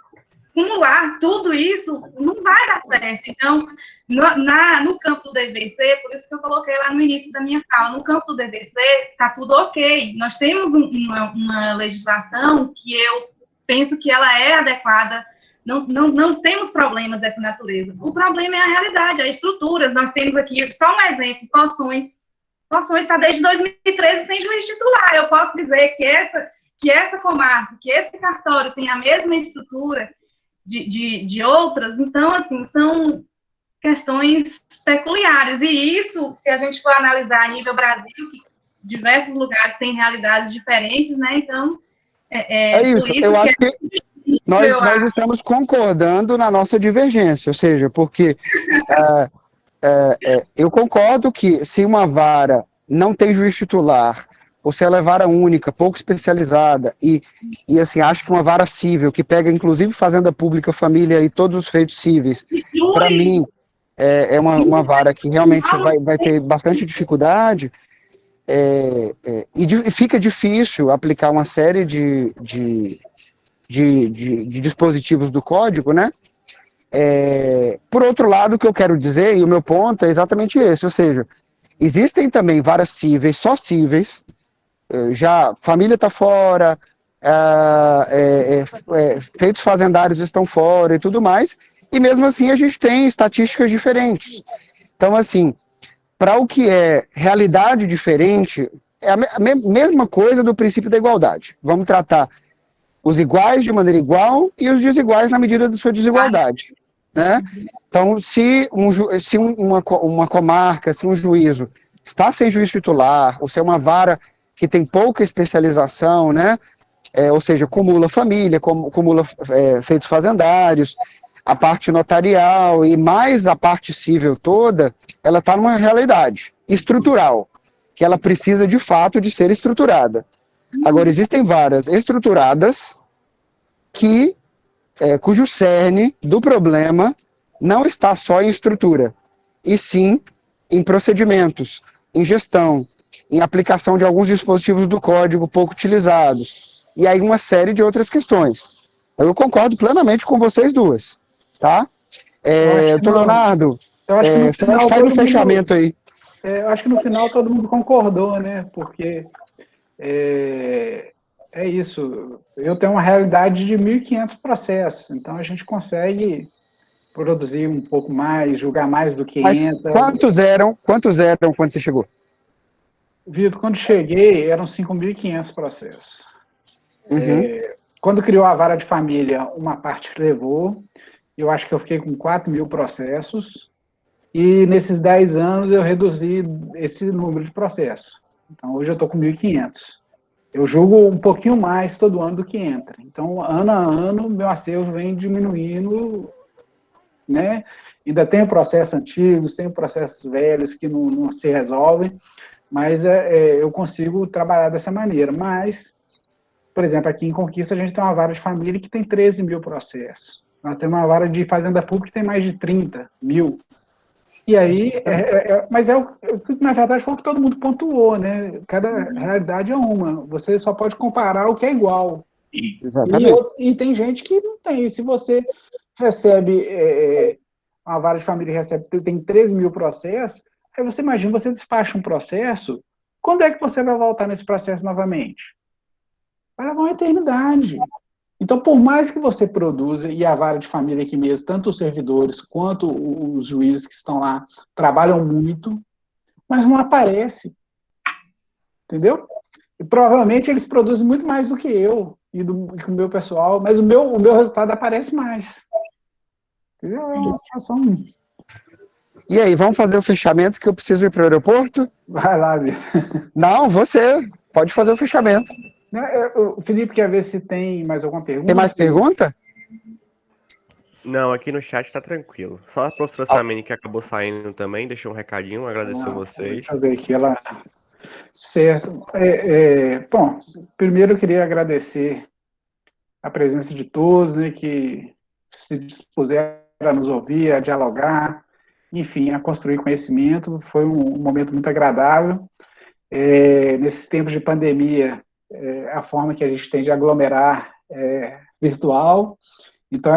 acumular tudo isso, não vai dar certo. Então, no campo do DVC, por isso que eu coloquei lá no início da minha fala, no campo do DVC está tudo ok. Nós temos uma legislação que eu penso que ela é adequada, não temos problemas dessa natureza. O problema é a realidade, a estrutura. Nós temos aqui, só um exemplo, Poções. Poções está desde 2013 sem juiz titular. Eu posso dizer que essa comarca, que esse cartório tem a mesma estrutura de outras, então, assim, são questões peculiares, e isso, se a gente for analisar a nível Brasil, que diversos lugares têm realidades diferentes, né, então, É isso, por isso eu que acho que nós estamos concordando na nossa divergência, ou seja, porque eu concordo que se uma vara não tem juiz titular, ou se ela é vara única, pouco especializada, e assim, acho que uma vara civil, que pega inclusive fazenda pública, família e todos os feitos cíveis, para mim, é uma vara que realmente vai ter bastante dificuldade, e fica difícil aplicar uma série de dispositivos do código, né? Por outro lado, o que eu quero dizer, e o meu ponto é exatamente esse, ou seja, existem também varas cíveis, só cíveis, já família está fora, feitos fazendários estão fora e tudo mais, e mesmo assim a gente tem estatísticas diferentes. Então, assim, para o que é realidade diferente, é a mesma coisa do princípio da igualdade. Vamos tratar os iguais de maneira igual e os desiguais na medida da sua desigualdade, né? Então, se uma comarca, se um juízo está sem juiz titular, ou se é uma vara que tem pouca especialização, né? Ou seja, cumula família, cumula feitos fazendários, a parte notarial e mais a parte civil toda, ela está numa realidade estrutural, que ela precisa de fato de ser estruturada. Agora, existem varas estruturadas cujo cerne do problema não está só em estrutura, e sim em procedimentos, em gestão, em aplicação de alguns dispositivos do código pouco utilizados, e aí uma série de outras questões. Eu concordo plenamente com vocês duas, tá? Leonardo, faz o fechamento aí. Eu acho que no final todo mundo concordou, né? Porque é isso. Eu tenho uma realidade de 1.500 processos, então a gente consegue produzir um pouco mais, julgar mais do que entra. Quantos eram quando você chegou? Vitor, quando cheguei, eram 5.500 processos. Uhum. Quando criou a vara de família, uma parte levou, eu acho que eu fiquei com 4.000 processos, e nesses 10 anos eu reduzi esse número de processos. Então, hoje eu estou com 1.500. Eu julgo um pouquinho mais todo ano do que entra. Então, ano a ano, meu acervo vem diminuindo, né? Ainda tenho processos antigos, tenho processos velhos que não se resolvem, mas eu consigo trabalhar dessa maneira. Mas, por exemplo, aqui em Conquista a gente tem uma vara de família que tem 13.000 processos. Nós temos uma vara de fazenda pública que tem mais de 30.000. E aí, mas na verdade foi o que todo mundo pontuou, né? Cada realidade é uma. Você só pode comparar o que é igual. E tem gente que não tem. Se você recebe, uma vara de família tem 13.000 processos, aí você imagina, você despacha um processo, quando é que você vai voltar nesse processo novamente? vai levar uma eternidade. Então, por mais que você produza, e a vara de família aqui mesmo, tanto os servidores quanto os juízes que estão lá, trabalham muito, mas não aparece. Entendeu? E provavelmente eles produzem muito mais do que eu e que o meu pessoal, mas o meu resultado aparece mais. Entendeu? É uma situação. E aí, vamos fazer o fechamento que eu preciso ir para o aeroporto? Vai lá, Vitor. Não, você. Pode fazer o fechamento. O Felipe quer ver se tem mais alguma pergunta. Tem mais pergunta? Não, aqui no chat tá tranquilo. Só a professora Samene que acabou saindo também, deixou um recadinho, agradeceu vocês. Deixa eu ver aqui, ela... Certo. Bom, primeiro eu queria agradecer a presença de todos, né, que se dispuseram a nos ouvir, a dialogar, enfim, a construir conhecimento. Foi um momento muito agradável. Nesses tempos de pandemia, a forma que a gente tem de aglomerar é virtual. Então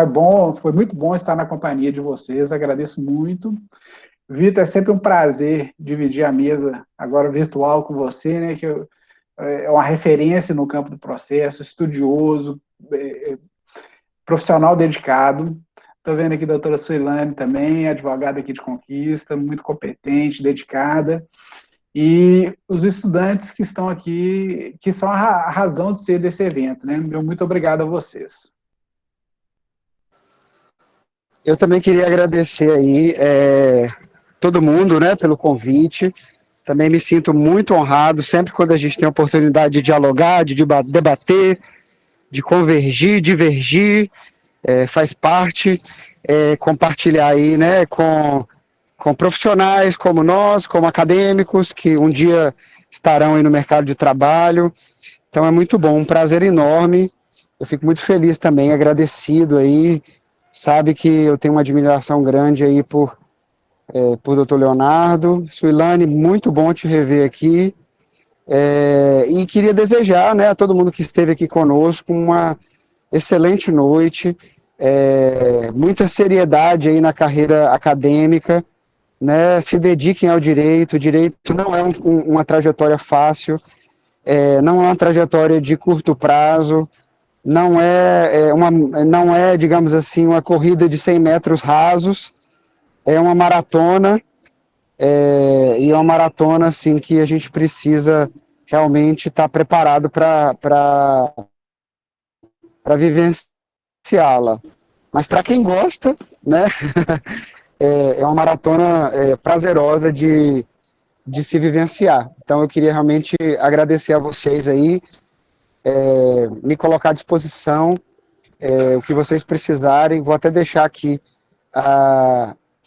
foi muito bom estar na companhia de vocês, agradeço muito. Vitor, é sempre um prazer dividir a mesa agora virtual com você, né, que é uma referência no campo do processo, estudioso, profissional dedicado. Estou vendo aqui a doutora Suilane também, advogada aqui de Conquista, muito competente, dedicada. E os estudantes que estão aqui, que são a razão de ser desse evento, né? Meu muito obrigado a vocês. Eu também queria agradecer aí todo mundo, né, pelo convite. Também me sinto muito honrado sempre quando a gente tem a oportunidade de dialogar, de debater, de convergir, divergir, faz parte, compartilhar aí, né, com profissionais como nós, como acadêmicos, que um dia estarão aí no mercado de trabalho. Então é muito bom, um prazer enorme. Eu fico muito feliz também, agradecido aí. Sabe que eu tenho uma admiração grande aí por Dr. Leonardo. Suilane, muito bom te rever aqui. E queria desejar, né, a todo mundo que esteve aqui conosco uma excelente noite, muita seriedade aí na carreira acadêmica, né, se dediquem ao direito. O direito não é uma trajetória fácil, não é uma trajetória de curto prazo, não é, digamos assim, uma corrida de 100 metros rasos, é uma maratona, e é uma maratona, assim, que a gente precisa realmente estar preparado para vivenciá-la. Mas para quem gosta, né, é uma maratona prazerosa de se vivenciar. Então eu queria realmente agradecer a vocês aí, me colocar à disposição, o que vocês precisarem. Vou até deixar aqui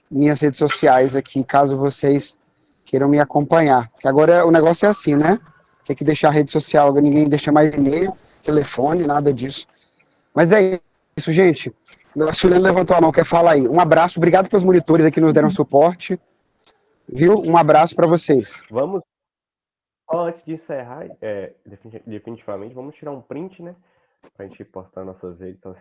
minhas redes sociais aqui, caso vocês queiram me acompanhar. Porque agora o negócio é assim, né? Tem que deixar a rede social, ninguém deixa mais e-mail, telefone, nada disso. Mas é isso, gente. A Suilane levantou a mão, quer falar aí. Um abraço, obrigado pelos monitores aqui que nos deram suporte. Viu? Um abraço para vocês. Vamos, só antes de encerrar, definitivamente, vamos tirar um print, né? Pra gente postar nas nossas redes sociais.